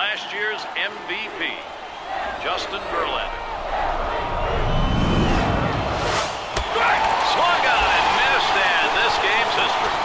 last year's MVP, Justin Verlander. Swung on and missed, and this game's history.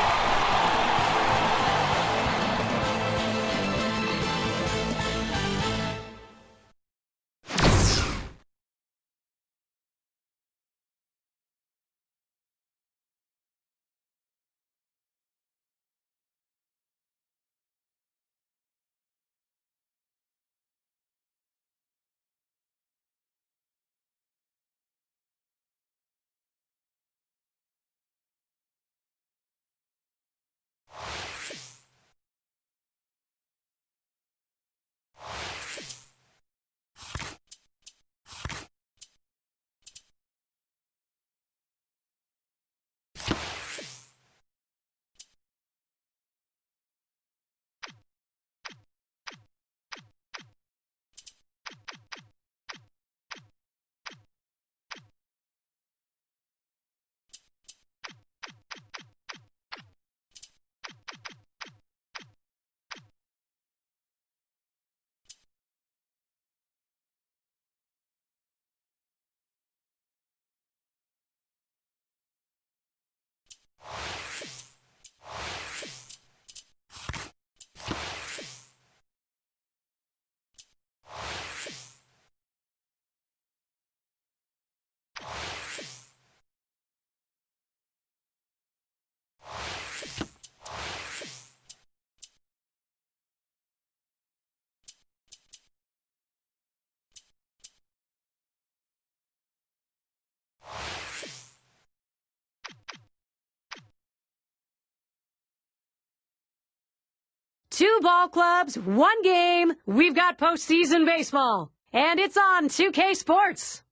Two ball clubs, one game. We've got postseason baseball. And it's on 2K Sports.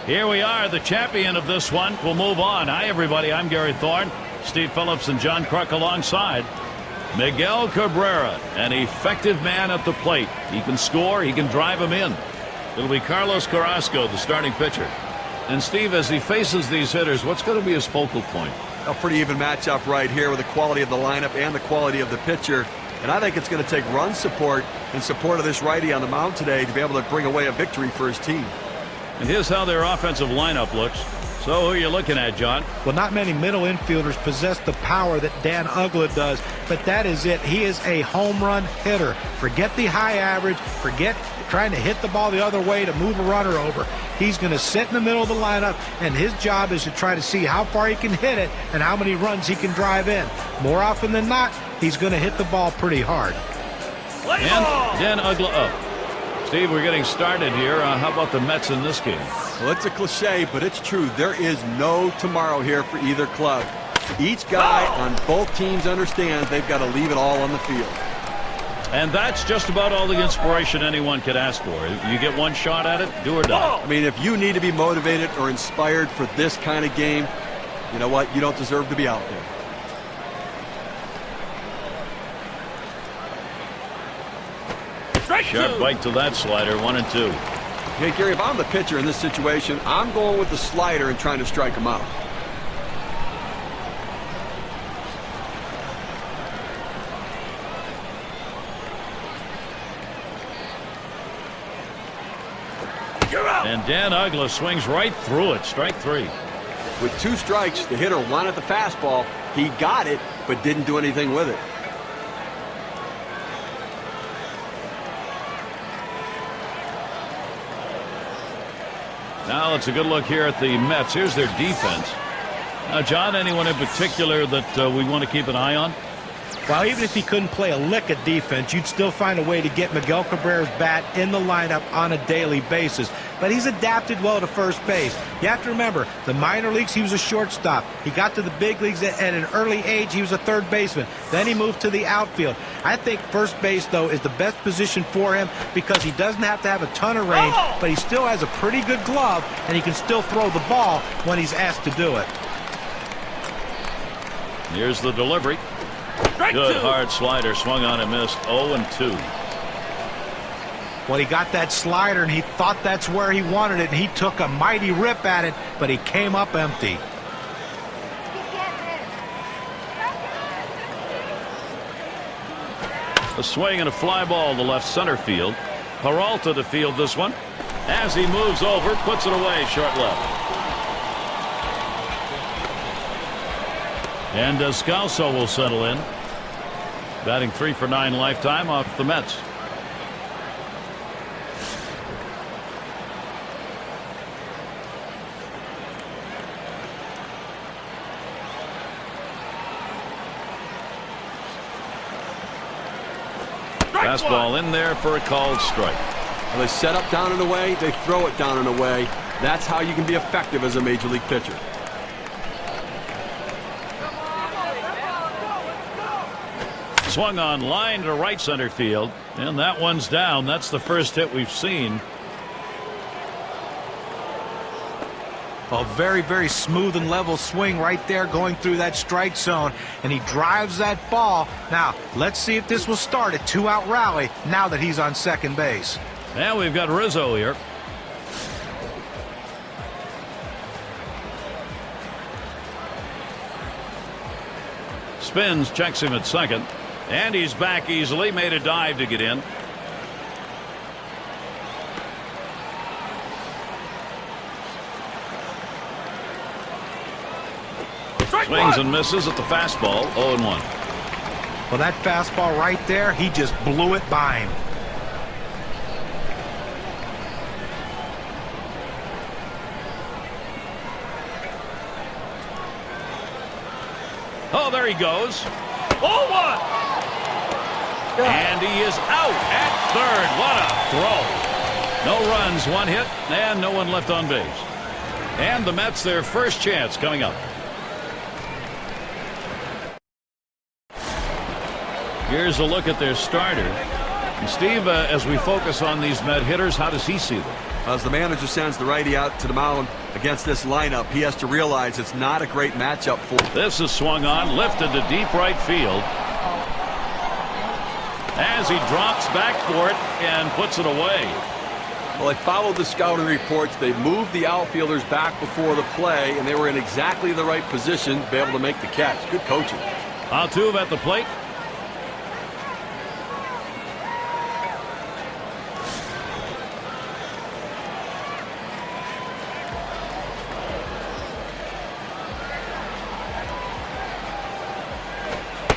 Here we are, the champion of this one. We'll move on. Hi, everybody. I'm Gary Thorne. Steve Phillips and John Kruk alongside. Miguel Cabrera, an effective man at the plate. He can score. He can drive him in. It'll be Carlos Carrasco, the starting pitcher. And, Steve, as he faces these hitters, what's going to be his focal point? A pretty even matchup right here with the quality of the lineup and the quality of the pitcher. And I think it's going to take run support and support of this righty on the mound today to be able to bring away a victory for his team. And here's how their offensive lineup looks. So who are you looking at, John? Well, not many middle infielders possess the power that Dan Uggla does, but that is it. He is a home run hitter. Forget the high average. Forget trying to hit the ball the other way to move a runner over. He's going to sit in the middle of the lineup, and his job is to try to see how far he can hit it and how many runs he can drive in. More often than not, he's going to hit the ball pretty hard. And Dan Uggla up. Steve, we're getting started here. How about the Mets in this game? Well, it's a cliche, but it's true. There is no tomorrow here for either club. Each guy on both teams understands they've got to leave it all on the field. And that's just about all the inspiration anyone could ask for. You get one shot at it, do or die. I mean, if you need to be motivated or inspired for this kind of game, you know what? You don't deserve to be out there. Sharp bite to that slider, 1-2. Hey, Gary, if I'm the pitcher in this situation, I'm going with the slider and trying to strike him out. And Dan Uggla swings right through it. Strike three. With two strikes, the hitter wanted the fastball. He got it, but didn't do anything with it. Now it's a good look here at the Mets. Here's their defense. Now, John, anyone in particular that we want to keep an eye on? Well, even if he couldn't play a lick of defense, you'd still find a way to get Miguel Cabrera's bat in the lineup on a daily basis. But he's adapted well to first base. You have to remember, the minor leagues, he was a shortstop. He got to the big leagues at an early age. He was a third baseman. Then he moved to the outfield. I think first base, though, is the best position for him because he doesn't have to have a ton of range, but he still has a pretty good glove, and he can still throw the ball when he's asked to do it. Here's the delivery. Good hard slider, swung on and missed. 0-2. Well, he got that slider, and he thought that's where he wanted it, and he took a mighty rip at it, but he came up empty. A swing and a fly ball to left center field. Peralta to field this one. As he moves over, puts it away short left. And Descalso will settle in. Batting 3 for 9 lifetime off the Mets. Fastball in there for a called strike. Well, they set up down and away. They throw it down and away. That's how you can be effective as a major league pitcher. Swung on line to right center field, and that one's down. That's the first hit we've seen. A very, very smooth and level swing right there going through that strike zone, and he drives that ball. Now, let's see if this will start a 2-out rally now that he's on second base. And we've got Rizzo here. Spins, checks him at second, and he's back easily. Made a dive to get in. Swings and misses at the fastball. 0-1. Well, that fastball right there, he just blew it by him. Oh, there he goes. 0-1. And he is out at third. What a throw. No runs, 1 hit, and no one left on base. And the Mets, their first chance coming up. Here's a look at their starter. And Steve, as we focus on these Met hitters, how does he see them? As the manager sends the righty out to the mound against this lineup, he has to realize it's not a great matchup for him. This is swung on, lifted to deep right field. As he drops back for it and puts it away. Well, they followed the scouting reports. They moved the outfielders back before the play, and they were in exactly the right position to be able to make the catch. Good coaching. Altuve at the plate.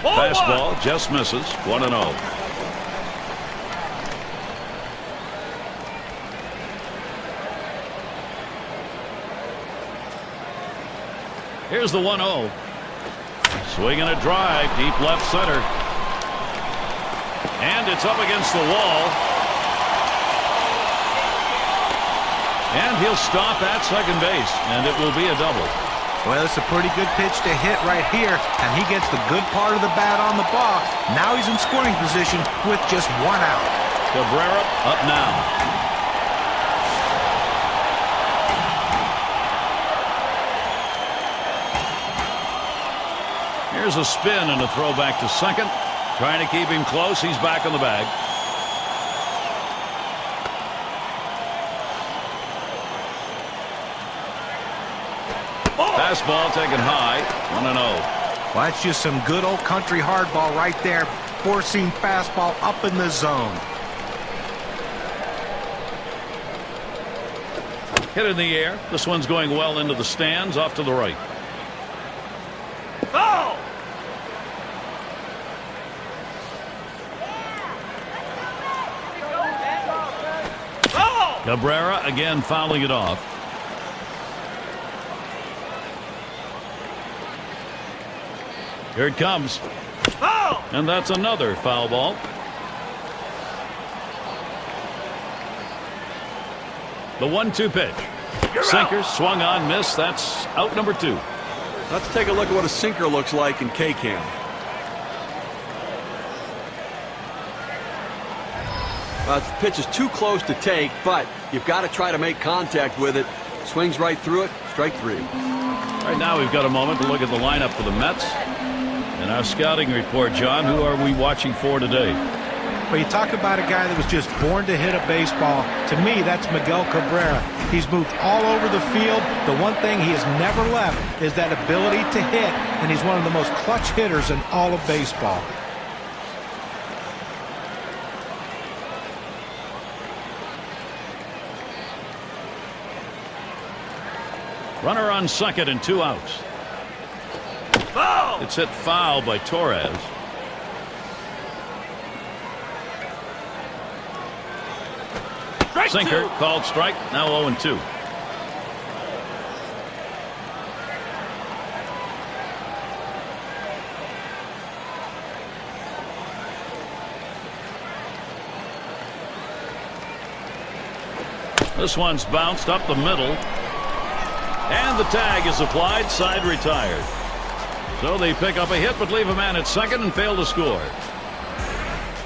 Fastball just misses. 1-0. Here's the 1-0. Swing and a drive deep left center. And it's up against the wall. And he'll stop at second base, and it will be a double. Well, it's a pretty good pitch to hit right here, and he gets the good part of the bat on the ball. Now he's in scoring position with just 1 out. Cabrera up now. Here's a spin and a throw back to second. Trying to keep him close. He's back on the bag. Fastball taken high. 1-0. Well, that's just some good old country hardball right there. Four-seam fastball up in the zone. Hit in the air. This one's going well into the stands, off to the right. Oh! Cabrera again fouling it off. Here it comes. Oh! And that's another foul ball. The 1-2 pitch. Sinker swung on, missed. That's out number 2. Let's take a look at what a sinker looks like in K-Cam. The pitch is too close to take, but you've got to try to make contact with it. Swings right through it. Strike 3. Right now we've got a moment to look at the lineup for the Mets. In our scouting report, John, who are we watching for today? Well, you talk about a guy that was just born to hit a baseball. To me, that's Miguel Cabrera. He's moved all over the field. The one thing he has never left is that ability to hit, and he's one of the most clutch hitters in all of baseball. Runner on second and 2 outs. It's hit foul by Torres. Sinker called strike. Now 0-2. This one's bounced up the middle. And the tag is applied. Side retired. So they pick up a hit but leave a man at second and fail to score.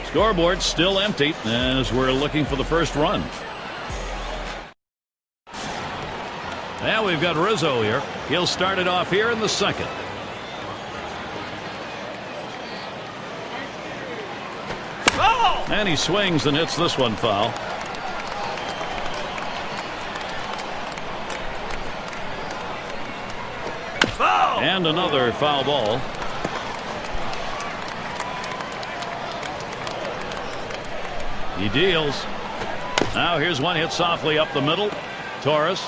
Scoreboard still empty as we're looking for the first run. Now we've got Rizzo here. He'll start it off here in the second. And he swings and hits this one foul. And another foul ball. He deals. Now here's one hit softly up the middle. Torres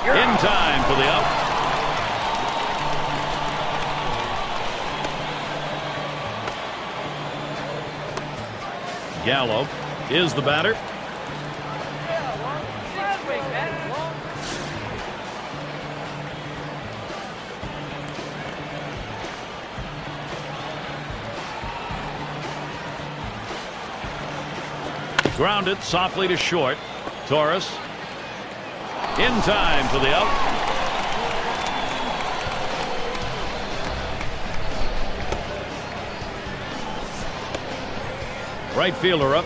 in time for the out. Gallo is the batter. Grounded softly to short. Torres in time for the out. Right fielder up.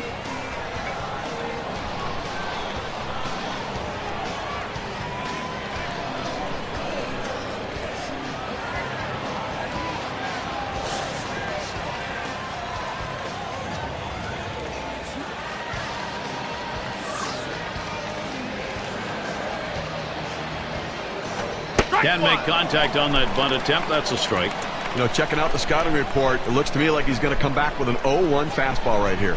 Can make contact on that bunt attempt. That's a strike. You know, checking out the scouting report, it looks to me like he's going to come back with an 0-1 fastball right here.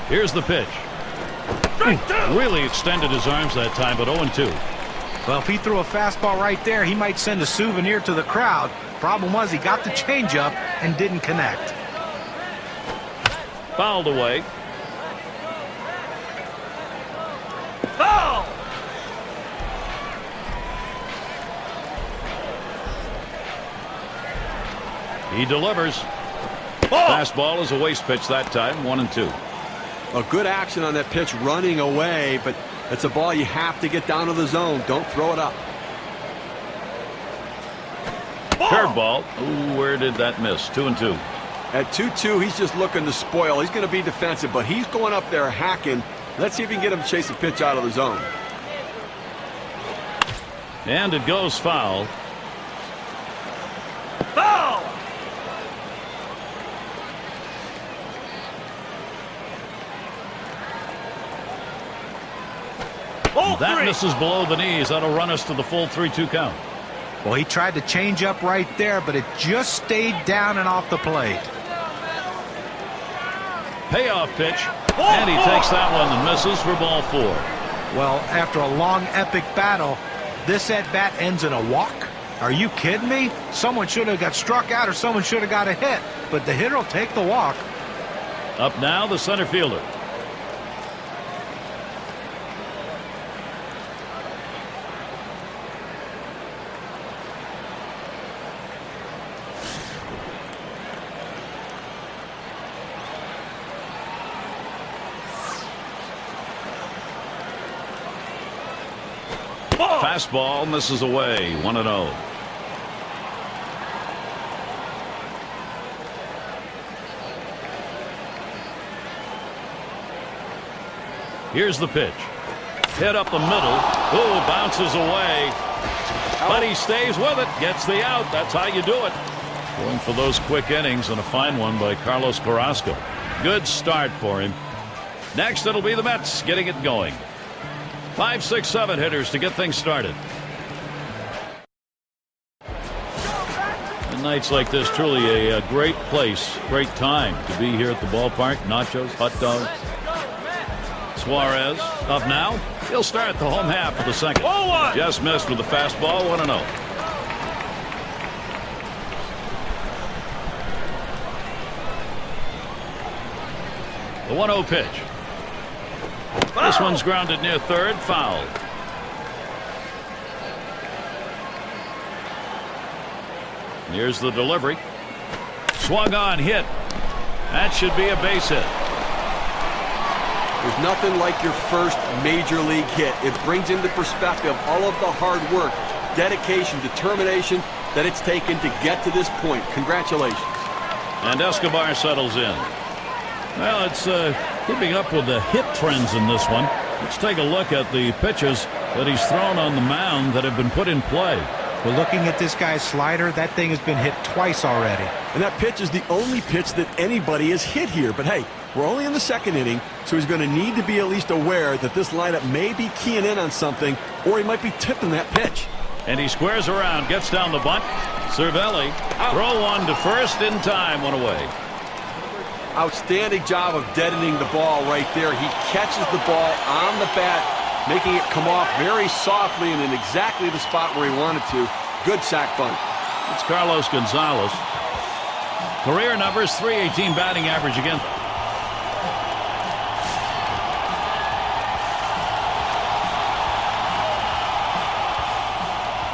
Here's the pitch. Really extended his arms that time, but 0-2. Well, if he threw a fastball right there, he might send a souvenir to the crowd. Problem was he got the changeup and didn't connect. Fouled away. He delivers. Fastball is a waste pitch that time. 1-2. A good action on that pitch, running away, but it's a ball you have to get down to the zone. Don't throw it up. Curveball. Ooh, where did that miss? 2-2. At 2-2, he's just looking to spoil. He's going to be defensive, but he's going up there hacking. Let's see if he can get him to chase a pitch out of the zone. And it goes foul. Foul! That misses below the knees. That'll run us to the full 3-2 count. Well, he tried to change up right there, but it just stayed down and off the plate. Payoff pitch. And he takes that one and misses for ball 4. Well, after a long, epic battle, this at-bat ends in a walk? Are you kidding me? Someone should have got struck out or someone should have got a hit, but the hitter will take the walk. Up now, the center fielder. Fastball misses away. 1-0. Here's the pitch. Hit up the middle. Ooh, bounces away. But he stays with it. Gets the out. That's how you do it. Going for those quick innings, and a fine one by Carlos Carrasco. Good start for him. Next, it'll be the Mets getting it going. 5, 6, 7 hitters to get things started. And Nights like this, truly a great place, great time to be here at the ballpark. Nachos, hot dogs. Suarez up now. He'll start the home half of the second. Just missed with the fastball, 1-0. The 1-0 pitch. This one's grounded near third, foul. Here's the delivery. Swung on, hit. That should be a base hit. There's nothing like your first major league hit. It brings into perspective all of the hard work, dedication, determination that it's taken to get to this point. Congratulations. And Escobar settles in. Well, it's keeping up with the hit trends in this one. Let's take a look at the pitches that he's thrown on the mound that have been put in play. Well, looking at this guy's slider, that thing has been hit twice already. And that pitch is the only pitch that anybody has hit here. But hey, we're only in the second inning, so he's going to need to be at least aware that this lineup may be keying in on something, or he might be tipping that pitch. And he squares around, gets down the bunt. Cervelli, throw one to first in time, one away. Outstanding job of deadening the ball right there. He catches the ball on the bat, making it come off very softly and in exactly the spot where he wanted to. Good sac bunt. It's Carlos Gonzalez. Career numbers, .318 batting average again.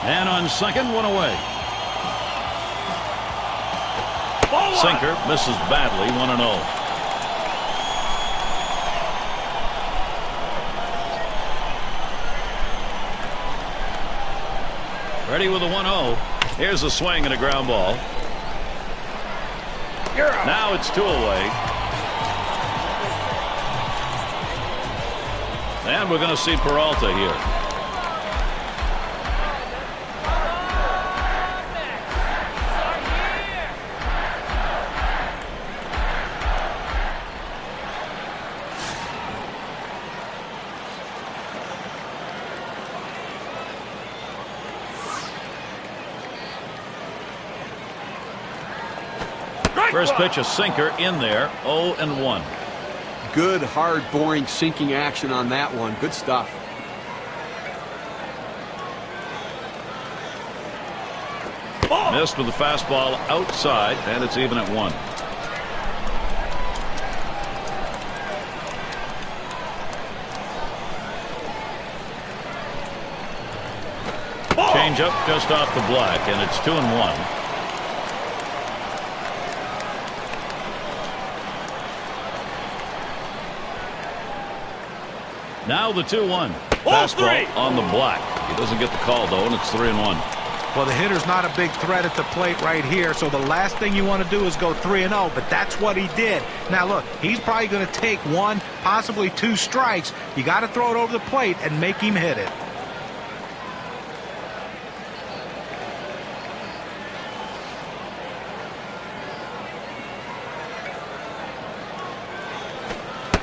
And on second, one away. Sinker misses badly, 1-0. Ready with a 1-0. Here's a swing and a ground ball. Now it's 2 away. And we're going to see Peralta here. First pitch, a sinker in there, 0-1. Good, hard, boring, sinking action on that one. Good stuff. Missed with the fastball outside, and it's even at 1. Change up just off the black, and it's 2-1. Now the 2-1. Fastball on the black. He doesn't get the call, though, and it's 3-1. Well, the hitter's not a big threat at the plate right here, so the last thing you want to do is go 3-0, but that's what he did. Now, look, he's probably going to take 1, possibly 2 strikes. You got to throw it over the plate and make him hit it.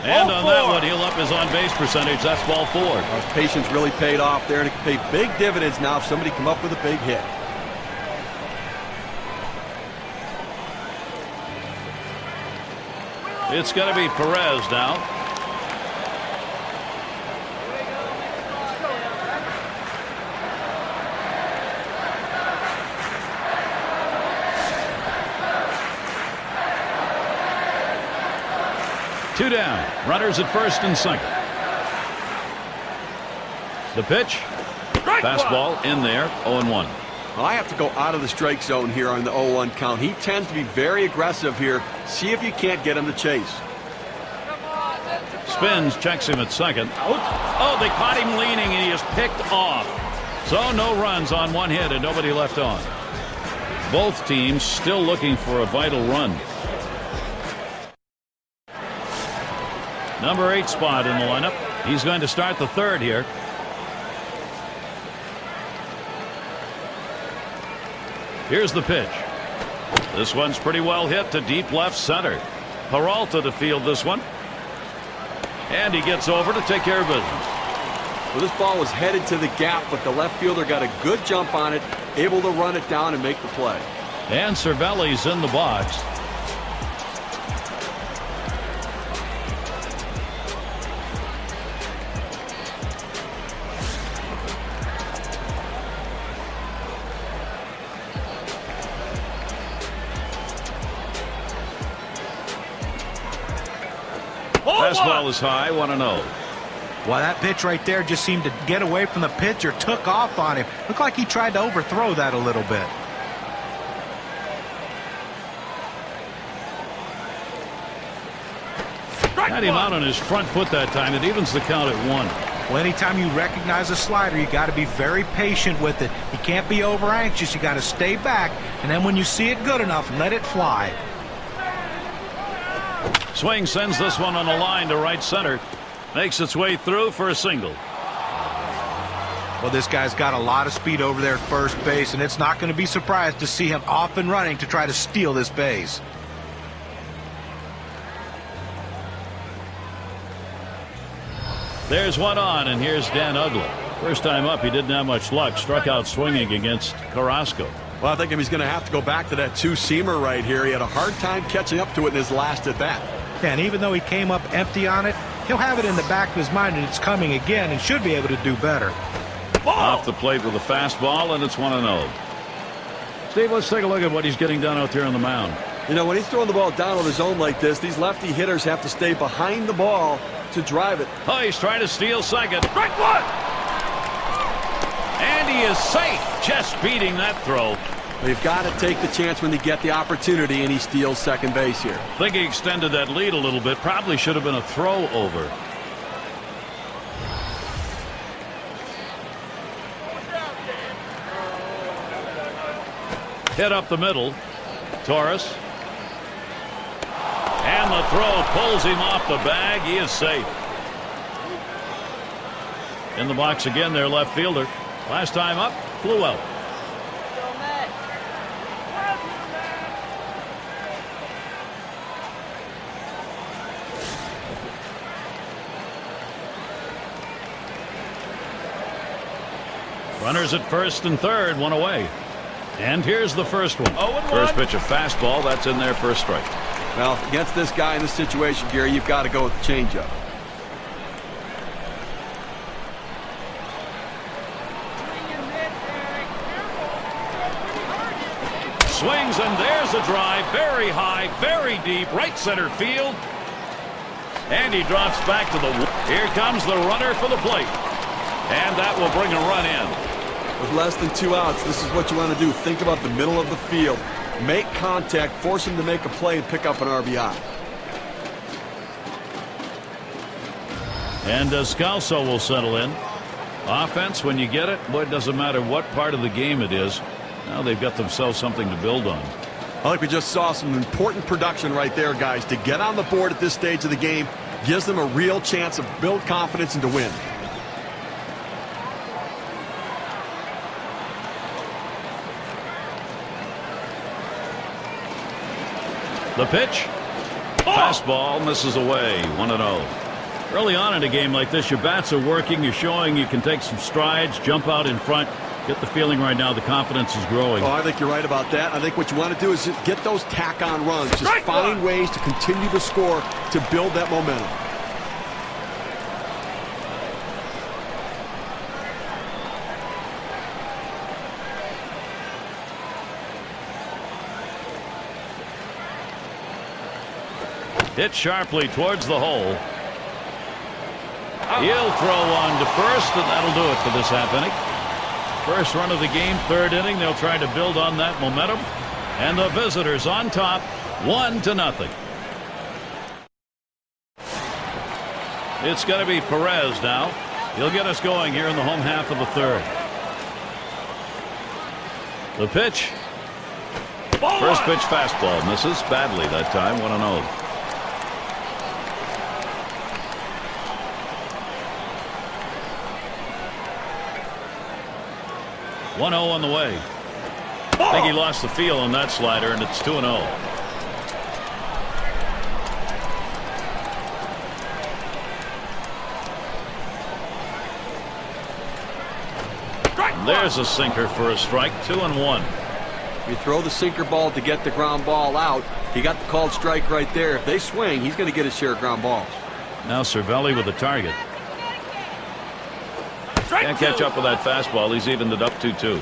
And on that one, he'll up his on-base percentage. That's ball 4. His patience really paid off there, and it can pay big dividends now if somebody come up with a big hit. It's going to be Perez now. Two down. Runners at first and second. The pitch. Fastball in there. 0-1. Well, I have to go out of the strike zone here on the 0-1 count. He tends to be very aggressive here. See if you can't get him to chase. Spins, checks him at second. Oh, they caught him leaning, and he is picked off. So no runs on 1 hit and nobody left on. Both teams still looking for a vital run. Number 8 spot in the lineup. He's going to start the third here. Here's the pitch. This one's pretty well hit to deep left center. Peralta to field this one. And he gets over to take care of business. Well, this ball was headed to the gap, but the left fielder got a good jump on it, able to run it down and make the play. And Cervelli's in the box. Fastball is high, 1-0. Well, that pitch right there just seemed to get away from the pitcher, took off on him. Looked like he tried to overthrow that a little bit. Got him out on his front foot that time. It evens the count at 1. Well, anytime you recognize a slider, you got to be very patient with it. You can't be over anxious. You got to stay back, and then when you see it good enough, let it fly. Swing sends this one on the line to right center. Makes its way through for a single. Well, this guy's got a lot of speed over there at first base, and it's not going to be surprised to see him off and running to try to steal this base. There's one on, and here's Dan Uggla. First time up, he didn't have much luck. Struck out swinging against Carrasco. Well, I think he's going to have to go back to that two-seamer right here. He had a hard time catching up to it in his last at-bat. Yeah, and even though he came up empty on it, he'll have it in the back of his mind and it's coming again and should be able to do better. Off the plate with a fastball, and it's 1-0. Steve, let's take a look at what he's getting done out there on the mound. You know, when he's throwing the ball down on his own like this, these lefty hitters have to stay behind the ball to drive it. Oh, he's trying to steal second. Strike one! And he is safe, just beating that throw. They've got to take the chance when they get the opportunity, and he steals second base here. I think he extended that lead a little bit. Probably should have been a throw over. Hit up the middle. Torres. And the throw pulls him off the bag. He is safe. In the box again, their left fielder. Last time up, flew out. Runners at first and third, one away. And here's the first one. First pitch, a fastball. That's in there for a strike. Well, against this guy in this situation, Gary, you've got to go with the changeup. Swings, and there's a drive. Very high, very deep, right center field. And he drops back to the... Here comes the runner for the plate. And that will bring a run in. With less than 2 outs, this is what you want to do. Think about the middle of the field. Make contact, force him to make a play, and pick up an RBI. And Scalzo will settle in. Offense, when you get it, boy, it doesn't matter what part of the game it is. Now they've got themselves something to build on. I think we just saw some important production right there, guys. To get on the board at this stage of the game gives them a real chance to build confidence and to win. The pitch. Fastball misses away. 1-0. Early on in a game like this, your bats are working. You're showing you can take some strides, jump out in front. Get the feeling right now the confidence is growing. Oh, I think you're right about that. I think what you want to do is just get those tack-on runs. Just find ways to continue to score to build that momentum. Hit sharply towards the hole. He'll throw on to first, and that'll do it for this half inning. First run of the game, third inning. They'll try to build on that momentum. And the visitors on top, 1-0. It's going to be Perez now. He'll get us going here in the home half of the third. The pitch. First pitch fastball misses badly that time. 1-0. 1-0 on the way. I think he lost the feel on that slider, and it's 2-0. There's a sinker for a strike. 2-1. You throw the sinker ball to get the ground ball out. He got the called strike right there. If they swing, he's going to get his share of ground balls. Now Cervelli with the target. Can't catch up with that fastball. He's evened it up 2-2.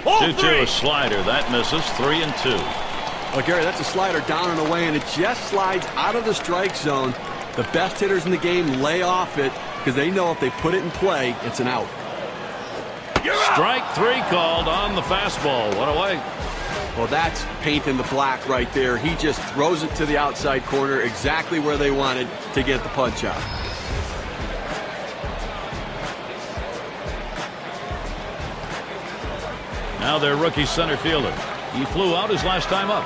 Oh, 2-2, a slider. That misses. 3-2. Well, Gary, that's a slider down and away, and it just slides out of the strike zone. The best hitters in the game lay off it because they know if they put it in play, it's an out. Strike 3 called on the fastball. One away. Well, that's paint in the black right there. He just throws it to the outside corner exactly where they wanted to get the punch out. Now their rookie center fielder. He flew out his last time up.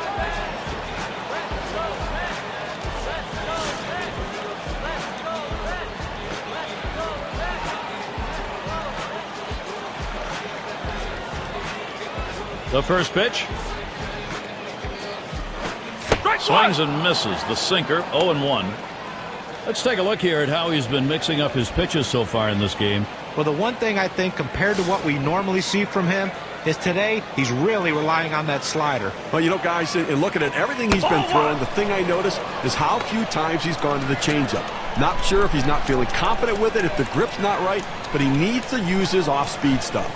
The first pitch. Swings and misses. The sinker. 0-1. Let's take a look here at how he's been mixing up his pitches so far in this game. Well, the one thing I think compared to what we normally see from him is today he's really relying on that slider. Well, you know, guys, and looking at everything he's been throwing, the thing I notice is how few times he's gone to the changeup. Not sure if he's not feeling confident with it, if the grip's not right, but he needs to use his off-speed stuff.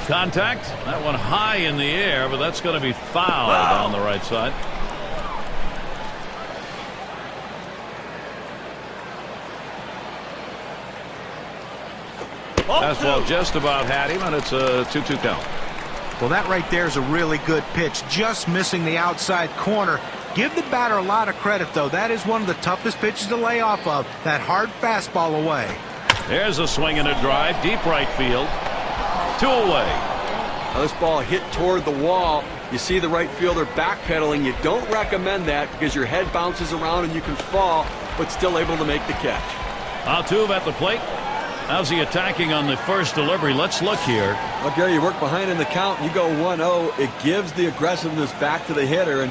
Contact. That one high in the air, but that's going to be fouled on the right side. Fastball just about had him, and it's a 2-2 count. Well, that right there is a really good pitch, just missing the outside corner. Give the batter a lot of credit, though. That is one of the toughest pitches to lay off of, that hard fastball away. There's a swing and a drive, deep right field. 2 away. Now this ball hit toward the wall. You see the right fielder backpedaling. You don't recommend that because your head bounces around and you can fall, but still able to make the catch. Altuve at the plate. How's he attacking on the first delivery? Let's look here. Well, Gary, you work behind in the count. You go 1-0. It gives the aggressiveness back to the hitter, and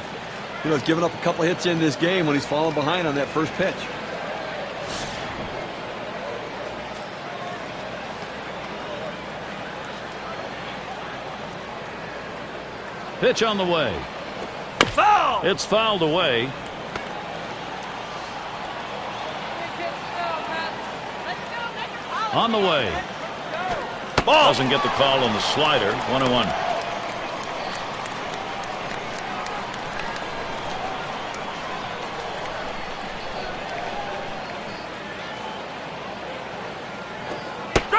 you know he's given up a couple hits in this game when he's fallen behind on that first pitch. Pitch on the way. Foul! It's fouled away. On the way. Ball. Doesn't get the call on the slider. 1-1.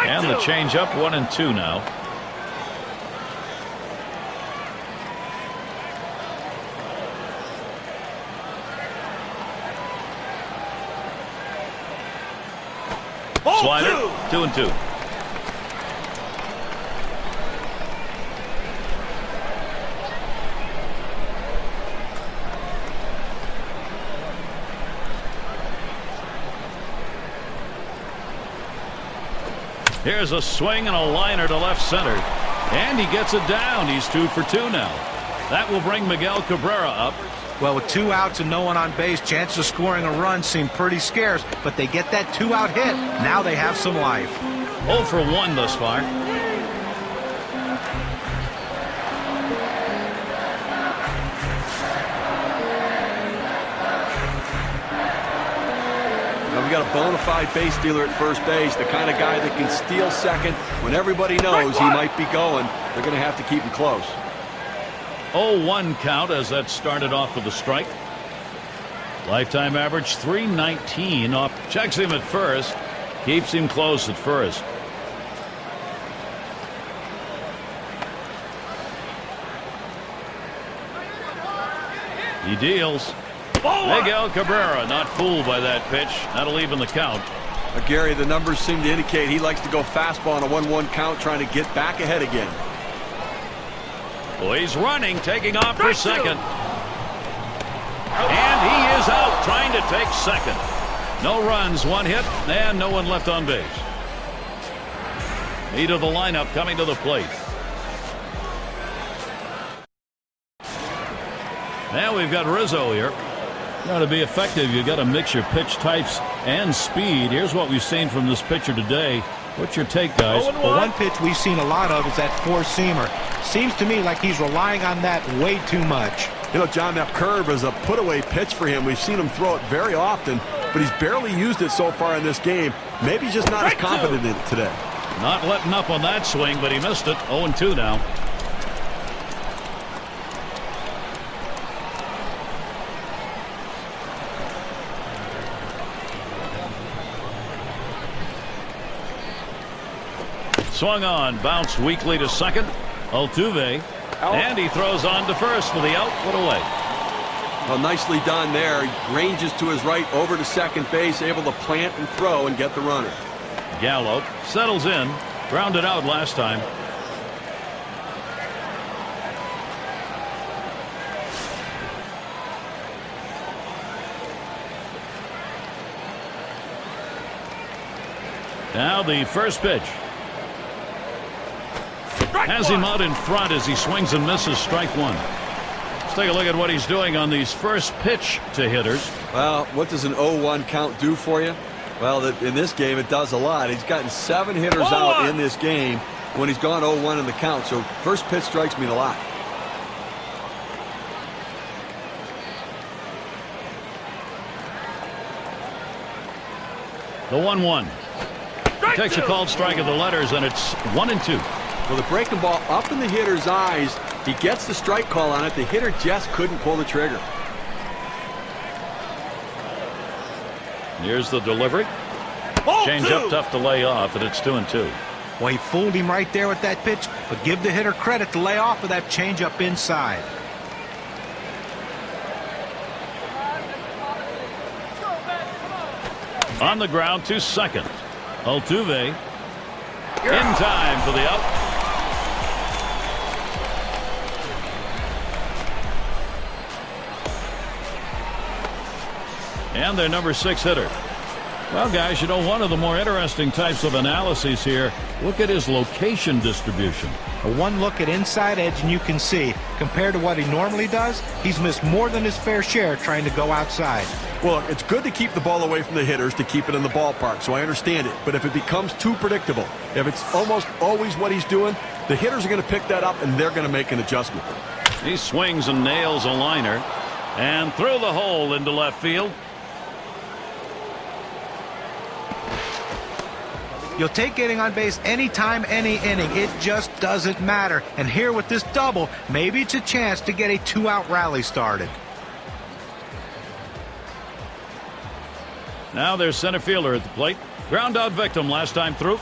And the changeup. 1-2 now. Slider. 2-2. Here's a swing and a liner to left center. And he gets it down. He's 2 for 2 now. That will bring Miguel Cabrera up. Well, with 2 outs and no one on base, chances of scoring a run seem pretty scarce, but they get that 2-out hit. Now they have some life. 0 for 1 thus far. Now we got a bona fide base stealer at first base, the kind of guy that can steal second when everybody knows he might be going. They're going to have to keep him close. 0-1 count as that started off with a strike. Lifetime average 319 off. Checks him at first. Keeps him close at first. He deals. Miguel Cabrera not fooled by that pitch. That'll even the count. Gary, the numbers seem to indicate he likes to go fastball on a 1-1 count, trying to get back ahead again. Well, he's running, taking off for second. And he is out, trying to take second. No runs, 1 hit, and no one left on base. Meat of the lineup coming to the plate. Now we've got Rizzo here. Now, to be effective, you've got to mix your pitch types and speed. Here's what we've seen from this pitcher today. What's your take, guys? Well, one pitch we've seen a lot of is that four-seamer. Seems to me like he's relying on that way too much. You know, John, that curve is a put-away pitch for him. We've seen him throw it very often, but he's barely used it so far in this game. Maybe he's just not as confident in it today. Not letting up on that swing, but he missed it. 0-2 now. Swung on, bounced weakly to second. Altuve, and he throws on to first for the out. Put away. Well, nicely done there. He ranges to his right over to second base, able to plant and throw and get the runner. Gallo settles in, grounded out last time. Now the first pitch. Has him out in front as he swings and misses. Strike one. Let's take a look at what he's doing on these first pitch to hitters. Well, what does an 0-1 count do for you? Well, in this game, it does a lot. He's gotten 7 hitters out in this game when he's gone 0-1 in the count. So first pitch strikes mean a lot. The 1-1. Takes a called strike of the letters, and it's 1-2. Well, the breaking ball up in the hitter's eyes. He gets the strike call on it. The hitter just couldn't pull the trigger. Here's the delivery. Change up tough to lay off, and it's 2-2. Well, he fooled him right there with that pitch, but give the hitter credit to lay off of that changeup inside. On the ground to second. Altuve in time for the out. And their number 6 hitter. Well, guys, you know, one of the more interesting types of analyses here, look at his location distribution. One look at inside edge and you can see, compared to what he normally does, he's missed more than his fair share trying to go outside. Well, it's good to keep the ball away from the hitters to keep it in the ballpark, so I understand it. But if it becomes too predictable, if it's almost always what he's doing, the hitters are going to pick that up and they're going to make an adjustment. He swings and nails a liner and through the hole into left field. You'll take getting on base anytime, any inning. It just doesn't matter. And here with this double, maybe it's a chance to get a 2-out rally started. Now there's center fielder at the plate. Ground out victim last time through.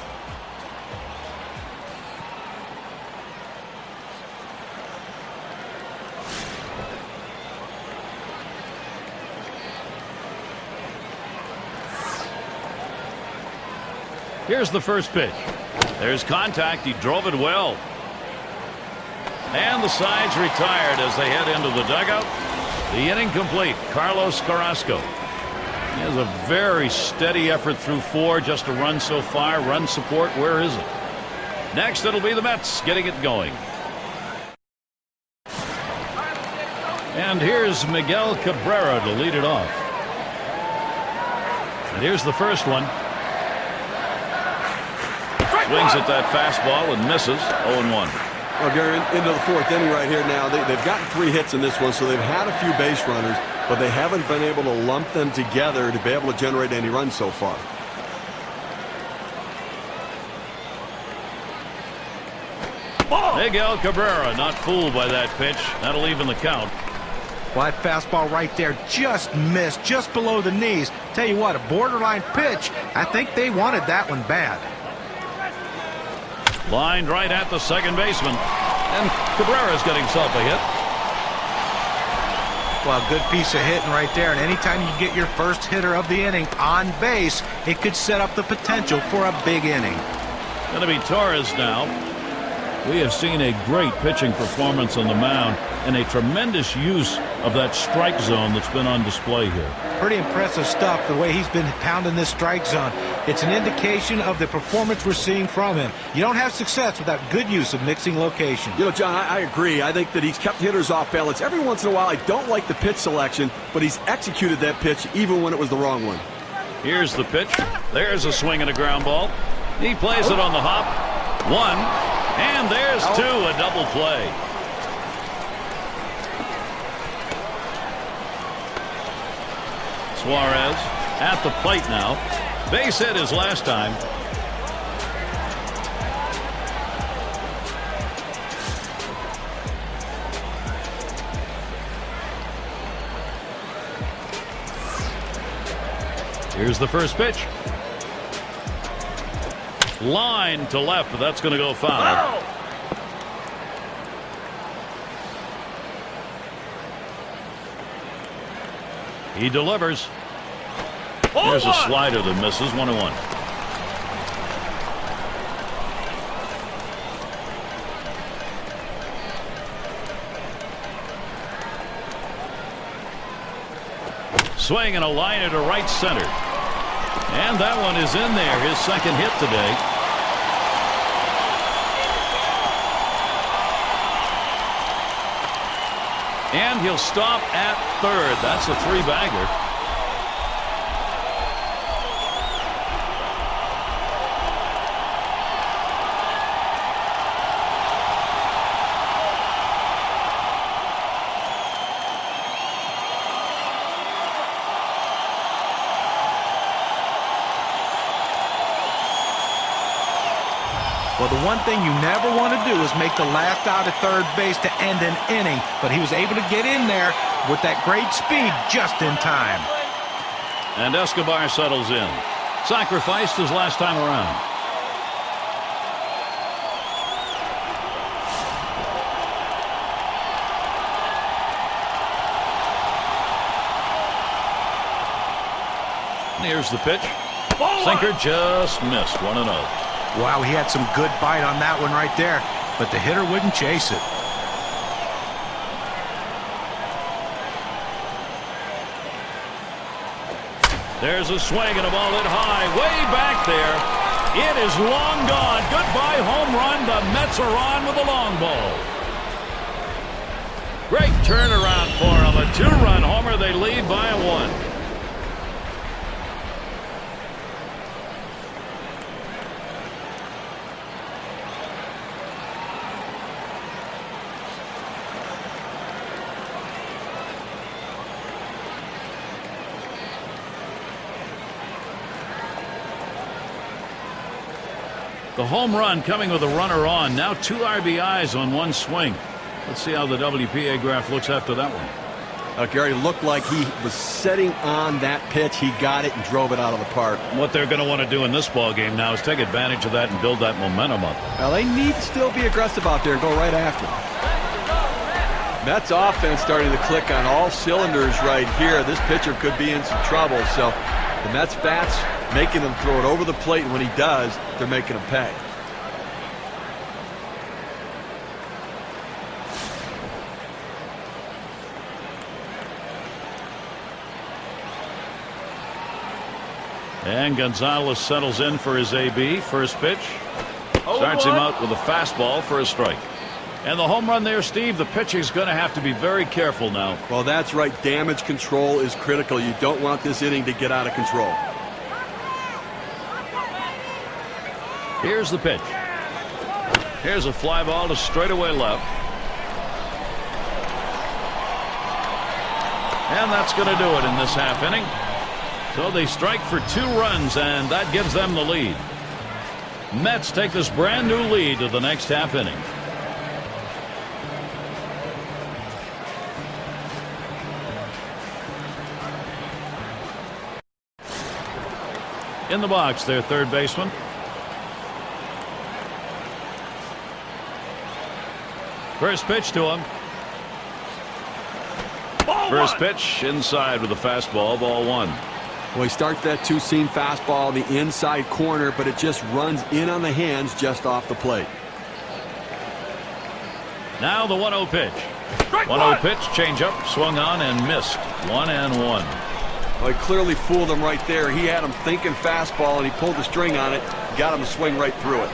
Here's the first pitch. There's contact. He drove it well. And the side's retired as they head into the dugout. The inning complete. Carlos Carrasco. He has a very steady effort through 4. Just a run so far. Run support. Where is it? Next, it'll be the Mets getting it going. And here's Miguel Cabrera to lead it off. And here's the first one. Swings at that fastball and misses. 0-1. Well, Gary, into the 4th inning right here now. They've gotten 3 hits in this one, so they've had a few base runners, but they haven't been able to lump them together to be able to generate any runs so far. Miguel Cabrera not fooled by that pitch. That'll even the count. Well, that fastball right there just missed, just below the knees. Tell you what, a borderline pitch. I think they wanted that one bad. Lined right at the second baseman. And Cabrera's got himself a hit. Well, good piece of hitting right there. And anytime you get your first hitter of the inning on base, it could set up the potential for a big inning. Going to be Torres now. We have seen a great pitching performance on the mound and a tremendous use of that strike zone that's been on display here. Pretty impressive stuff, the way he's been pounding this strike zone. It's an indication of the performance we're seeing from him. You don't have success without good use of mixing locations. You know, John, I agree. I think that he's kept hitters off balance. Every once in a while, I don't like the pitch selection, but he's executed that pitch even when it was the wrong one. Here's the pitch. There's a swing and a ground ball. He plays it on the hop. 1, and there's 2, a double play. Suarez at the plate now. Base hit his last time. Here's the first pitch. Line to left, but that's going to go foul. He delivers. There's a slider that misses. 1-1. Swing and a liner to right center. And that one is in there. His second hit today. And he'll stop at third. That's a 3-bagger. Well, the one thing you never want to do is make the last out at third base to end an inning, but he was able to get in there with that great speed just in time. And Escobar settles in. Sacrificed his last time around. Here's the pitch. Sinker just missed. 1-0. Wow, he had some good bite on that one right there, but the hitter wouldn't chase it. There's a swing and a ball hit high, way back there. It is long gone. Goodbye home run. The Mets are on with a long ball. Great turnaround for them. A 2-run homer. They lead by 1. The home run coming with a runner on. Now 2 RBIs on 1 swing. Let's see how the WPA graph looks after that one. Gary, looked like he was setting on that pitch. He got it and drove it out of the park. What they're going to want to do in this ball game now is take advantage of that and build that momentum up. Well, they need to still be aggressive out there and go right after him. Mets offense starting to click on all cylinders right here. This pitcher could be in some trouble. So the Mets bats making him throw it over the plate, and when he does, they're making him pay. And Gonzalez settles in for his AB. First pitch. Starts him out with a fastball for a strike. And the home run there, Steve, the pitcher's going to have to be very careful now. Well, that's right. Damage control is critical. You don't want this inning to get out of control. Here's the pitch. Here's a fly ball to straightaway left. And that's going to do it in this half inning. So they strike for 2 runs, and that gives them the lead. Mets take this brand new lead to the next half inning. In the box, their third baseman. First pitch to him. First pitch inside with a fastball. Ball 1. Well, he starts that 2-seam fastball in the inside corner, but it just runs in on the hands just off the plate. Now the 1-0 pitch. 1-0 pitch, changeup, swung on and missed. 1-1. Well, he clearly fooled him right there. He had him thinking fastball, and he pulled the string on it. Got him to swing right through it.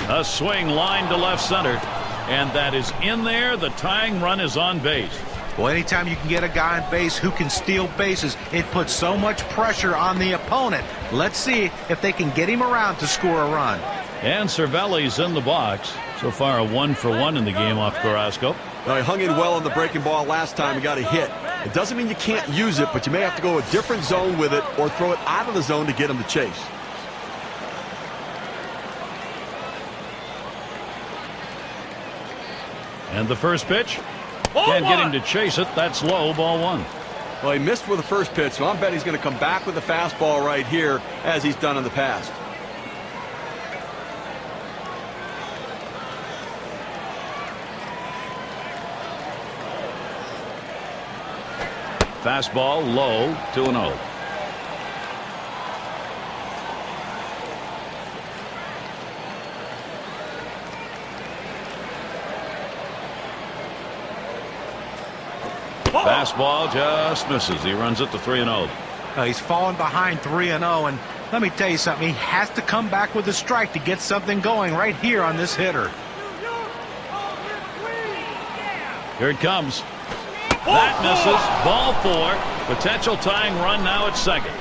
A swing line to left center, and that is in there. The tying run is on base. Well, anytime you can get a guy on base who can steal bases, it puts so much pressure on the opponent. Let's see if they can get him around to score a run. And Cervelli's in the box. So far a 1-for-1 in the game off Carrasco. Now, he hung in well on the breaking ball last time. He got a hit. It doesn't mean you can't use it, but you may have to go a different zone with it or throw it out of the zone to get him to chase. And the first pitch. Can't get him to chase it. That's low. Ball 1. Well, he missed with the first pitch, so I'm betting he's going to come back with the fastball right here as he's done in the past. Fastball low, 2-0. Fastball just misses. He runs it to 3-0. He's fallen behind 3-0, and let me tell you something. He has to come back with a strike to get something going right here on this hitter. Here it comes. That misses. Ball 4. Potential tying run now at second.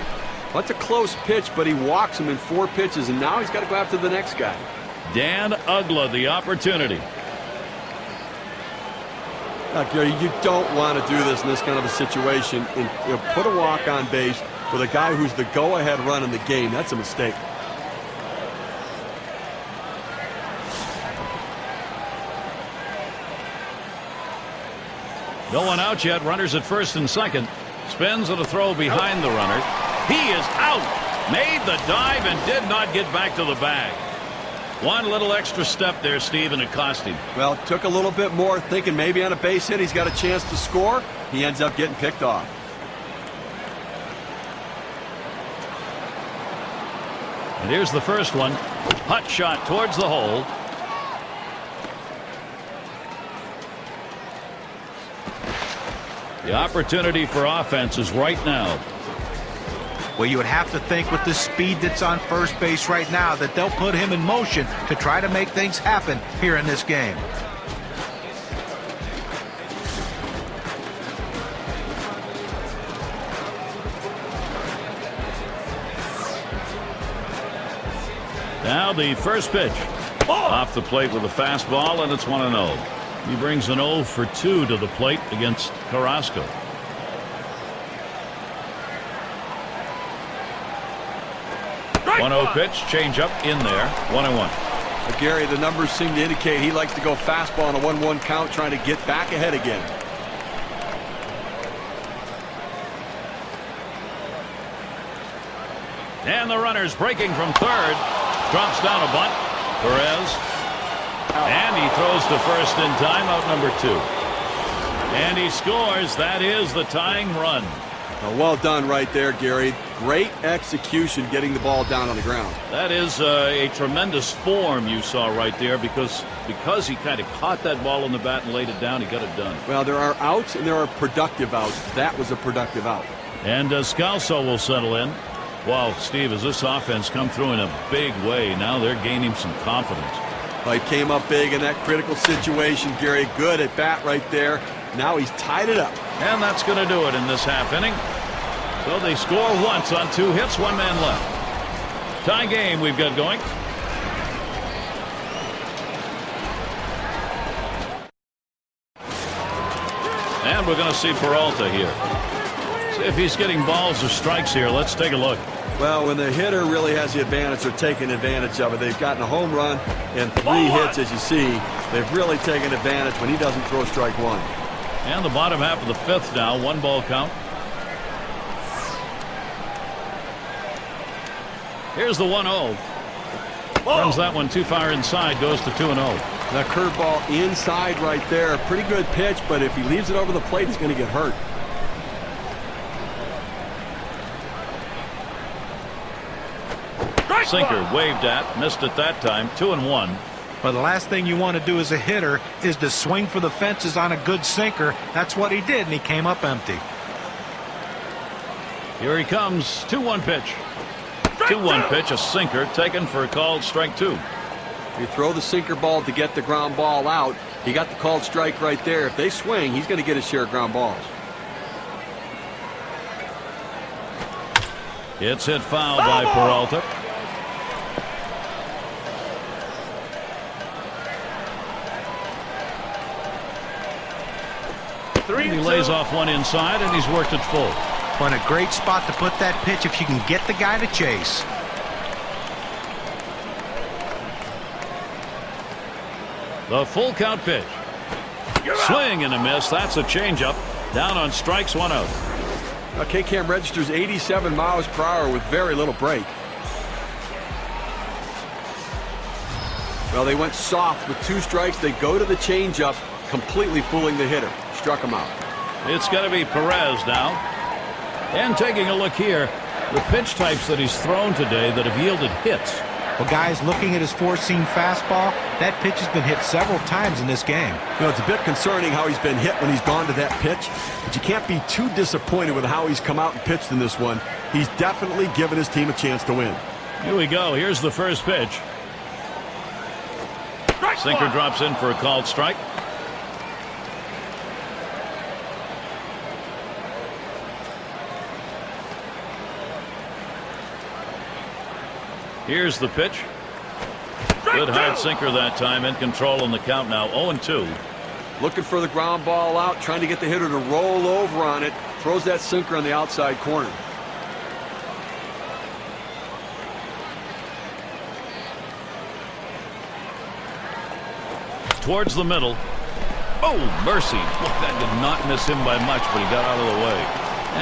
That's a close pitch, but he walks him in 4 pitches, and now he's got to go after the next guy. Dan Uggla, the opportunity. Now, Gary, you don't want to do this in this kind of a situation. And, put a walk on base with a guy who's the go-ahead run in the game. That's a mistake. No one out yet. Runners at first and second. Spins and a throw behind the runner. He is out. Made the dive and did not get back to the bag. One little extra step there, Steve, and it cost him. Well, it took a little bit more, thinking maybe on a base hit he's got a chance to score. He ends up getting picked off. And here's the first one. Hot shot towards the hole. The opportunity for offense is right now. Well, you would have to think with the speed that's on first base right now that they'll put him in motion to try to make things happen here in this game. Now the first pitch. Off the plate with a fastball, and it's 1-0. He brings an 0 for 2 to the plate against Carrasco. One 0 pitch, change up in there. 1-1. Gary, the numbers seem to indicate he likes to go fastball on a 1-1 count, trying to get back ahead again. And the runner's breaking from third. Drops down a bunt. Perez. And he throws to first in time, out number 2. And he scores. That is the tying run. Well done right there, Gary. Great execution getting the ball down on the ground. That is a tremendous form you saw right there because he kind of caught that ball in the bat and laid it down. He got it done. Well, there are outs and there are productive outs. That was a productive out. And Scalzo will settle in. Wow, Steve, has this offense come through in a big way? Now they're gaining some confidence. Well, he came up big in that critical situation, Gary. Good at bat right there. Now he's tied it up. And that's going to do it in this half inning. So they score once on 2 hits, 1 man left. Tie game we've got going. And we're going to see Peralta here. See if he's getting balls or strikes here. Let's take a look. Well, when the hitter really has the advantage, they're taking advantage of it. They've gotten a home run and 3 hits, as you see. They've really taken advantage when he doesn't throw strike 1. And the bottom half of the 5th now. 1-ball count. Here's the 1-0. Runs that one too far inside. Goes to 2-0. That curveball inside right there. Pretty good pitch, but if he leaves it over the plate, he's going to get hurt. Sinker waved at. Missed it that time. 2-1. But the last thing you want to do as a hitter is to swing for the fences on a good sinker. That's what he did, and he came up empty. Here he comes. 2-1 pitch. 2-1 pitch, a sinker taken for a called strike 2. You throw the sinker ball to get the ground ball out. He got the called strike right there. If they swing, he's going to get his share of ground balls. It's hit foul by Peralta. He lays off one inside, and he's worked it full. On a great spot to put that pitch if you can get the guy to chase. The full count pitch. Swing and a miss. That's a changeup. Down on strikes, 1 out. K-Cam registers 87 miles per hour with very little break. Well, they went soft with 2 strikes. They go to the changeup, completely fooling the hitter. Struck him out. It's going to be Perez now. And taking a look here, the pitch types that he's thrown today that have yielded hits. Well, guys, looking at his four-seam fastball, that pitch has been hit several times in this game. You know, it's a bit concerning how he's been hit when he's gone to that pitch, but you can't be too disappointed with how he's come out and pitched in this one. He's definitely given his team a chance to win. Here we go. Here's the first pitch. Sinker drops in for a called strike. Here's the pitch. Good hard sinker that time. In control on the count now. 0-2. Looking for the ground ball out, trying to get the hitter to roll over on it. Throws that sinker on the outside corner. Towards the middle. Oh, mercy. Look, that did not miss him by much, but he got out of the way.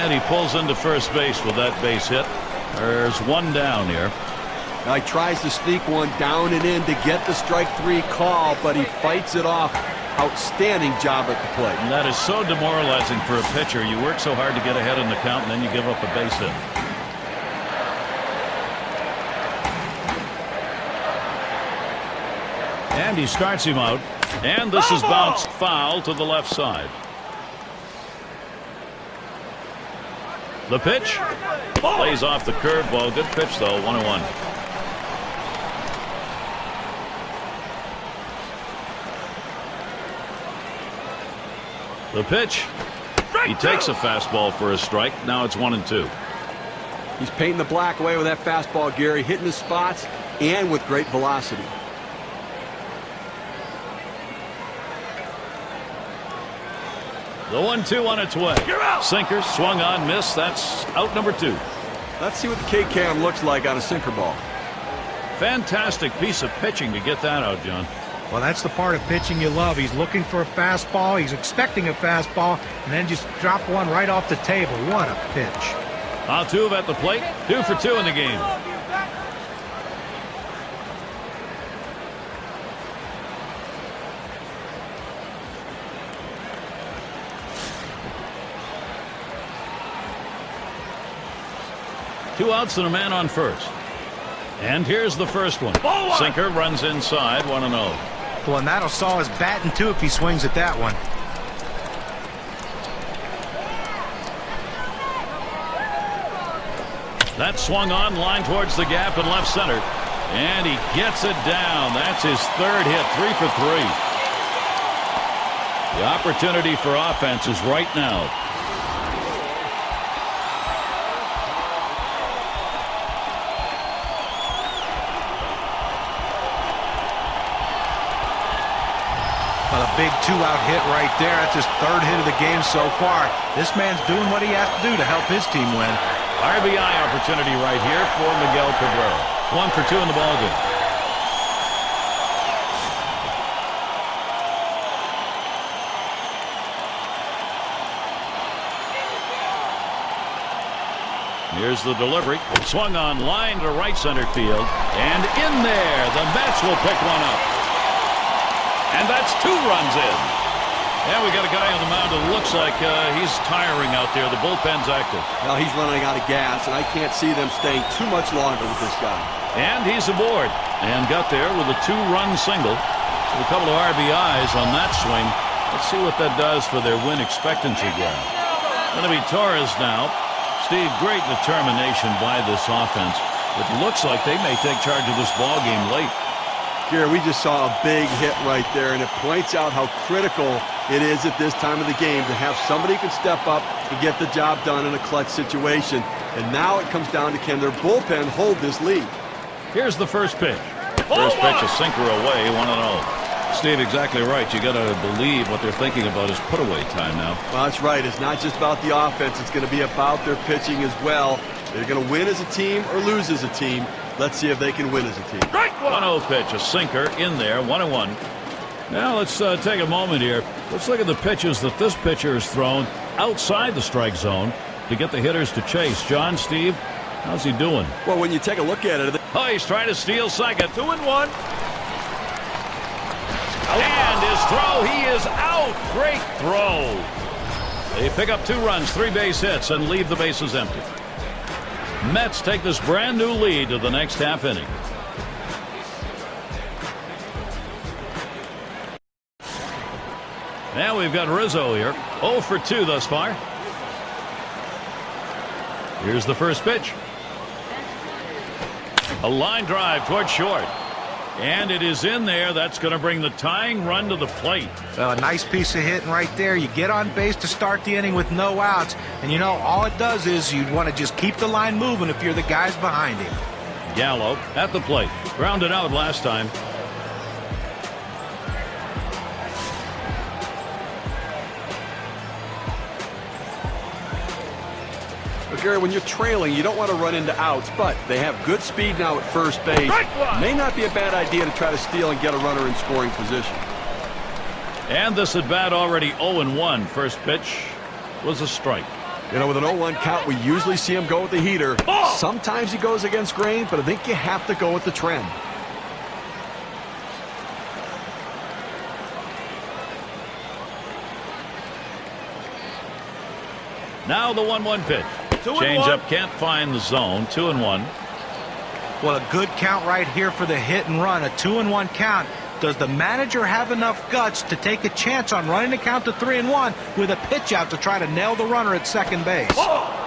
And he pulls into first base with that base hit. There's one down here. Now he tries to sneak one down and in to get the strike 3 call, but he fights it off. Outstanding job at the plate. And that is so demoralizing for a pitcher. You work so hard to get ahead in the count, and then you give up a base hit. And he starts him out. And this is bounced foul to the left side. The pitch. Lays off the curveball. Good pitch, though. 1-1. The pitch. He takes a fastball for a strike. Now it's 1-2. He's painting the black away with that fastball, Gary. Hitting his spots and with great velocity. The 1-2 on its way. Sinker swung on, missed. That's out number 2. Let's see what the K-Cam looks like on a sinker ball. Fantastic piece of pitching to get that out, John. Well, that's the part of pitching you love. He's looking for a fastball. He's expecting a fastball, and then just drop one right off the table. What a pitch. Altuve at the plate. 2 for 2 in the game. Two outs and a man on first. And here's the first one. Sinker runs inside. 1-0. Well, and that'll saw his bat in two if he swings at that one. That swung on, line towards the gap in left center. And he gets it down. That's his third hit. 3 for 3. The opportunity for offense is right now. Well, a big two-out hit right there. That's his third hit of the game so far. This man's doing what he has to do to help his team win. RBI opportunity right here for Miguel Cabrera. 1 for 2 in the ballgame. Here's the delivery. Swung on, line to right center field. And in there, the Mets will pick one up. And that's 2 runs in. And we got a guy on the mound that looks like he's tiring out there. The bullpen's active. Well, he's running out of gas, and I can't see them staying too much longer with this guy. And he's aboard. And got there with a 2-run single. With a couple of RBIs on that swing. Let's see what that does for their win expectancy graph. Going to be Torres now. Steve, great determination by this offense. It looks like they may take charge of this ball game late. Gary, we just saw a big hit right there, and it points out how critical it is at this time of the game to have somebody who can step up and get the job done in a clutch situation. And now it comes down to, can their bullpen hold this lead? Here's the first pitch. First pitch, a sinker away, 1-0. Steve, exactly right. You got to believe what they're thinking about is put away time now. Well, that's right. It's not just about the offense. It's going to be about their pitching as well. They're going to win as a team or lose as a team. Let's see if they can win as a team. 1-0 pitch, a sinker in there, 1-1. Now let's take a moment here. Let's look at the pitches that this pitcher has thrown outside the strike zone to get the hitters to chase. John, Steve, how's he doing? Well, when you take a look at it. Oh, he's trying to steal second. 2-1. And his throw, he is out. Great throw. They pick up 2 runs, 3 base hits, and leave the bases empty. Mets take this brand new lead to the next half inning. Now we've got Rizzo here. 0 for 2 thus far. Here's the first pitch. A line drive towards short. And it is in there. That's going to bring the tying run to the plate. Well, a nice piece of hitting right there. You get on base to start the inning with no outs. And, you know, all it does is you want to just keep the line moving if you're the guys behind him. Gallo at the plate. Grounded out last time. Gary, when you're trailing, you don't want to run into outs, but they have good speed now at first base. May not be a bad idea to try to steal and get a runner in scoring position. And this at bat already 0-1. First pitch was a strike. You know, with an 0-1 count, we usually see him go with the heater. Sometimes he goes against grain, but I think you have to go with the trend. Now the 1-1 pitch. Change up, can't find the zone. 2-1. Well, a good count right here for the hit and run. A 2-1 count. Does the manager have enough guts to take a chance on running the count to 3-1 with a pitch out to try to nail the runner at second base?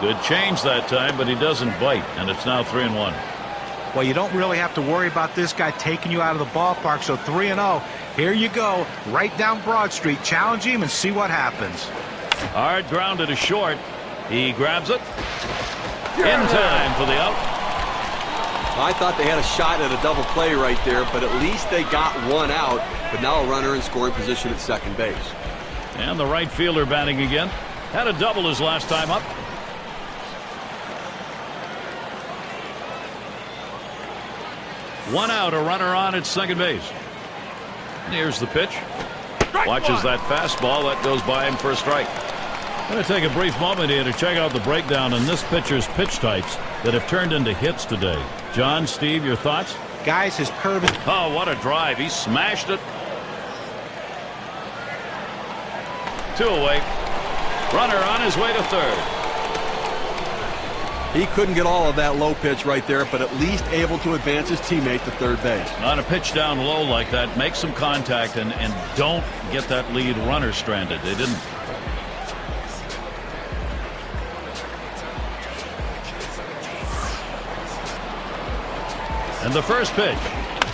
Good change that time, but he doesn't bite, and it's now 3-1. Well, you don't really have to worry about this guy taking you out of the ballpark, so 3-0. Here you go, right down Broad Street. Challenge him and see what happens. Hard grounded to short. He grabs it. In time for the out. I thought they had a shot at a double play right there, but at least they got one out. But now a runner in scoring position at second base. And the right fielder batting again. Had a double his last time up. One out, a runner on at second base. And here's the pitch. Watches that fastball. That goes by him for a strike. I'm going to take a brief moment here to check out the breakdown on this pitcher's pitch types that have turned into hits today. John, Steve, your thoughts? Guys, his curve is... Oh, what a drive. He smashed it. 2 away. Runner on his way to third. He couldn't get all of that low pitch right there, but at least able to advance his teammate to third base. On a pitch down low like that, make some contact and don't get that lead runner stranded. They didn't. And the first pitch,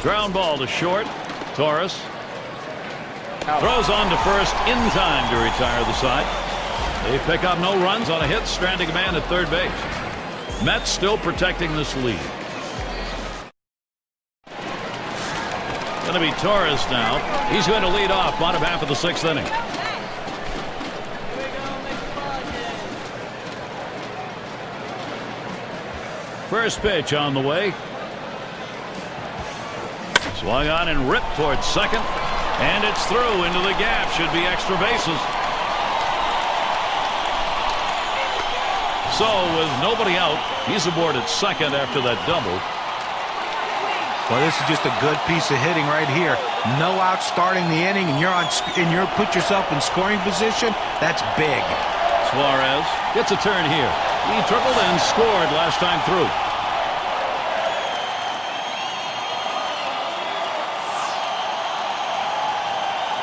ground ball to short. Torres throws on to first in time to retire the side. They pick up no runs on a hit, stranding a man at third base. Mets still protecting this lead. Going to be Torres now. He's going to lead off bottom half of the 6th inning. First pitch on the way. Swung on and ripped towards second. And it's through into the gap. Should be extra bases. So with nobody out, he's aboard at second after that double. Well, this is just a good piece of hitting right here. No out starting the inning, and you're put yourself in scoring position. That's big. Suarez gets a turn here. He tripled and scored last time through.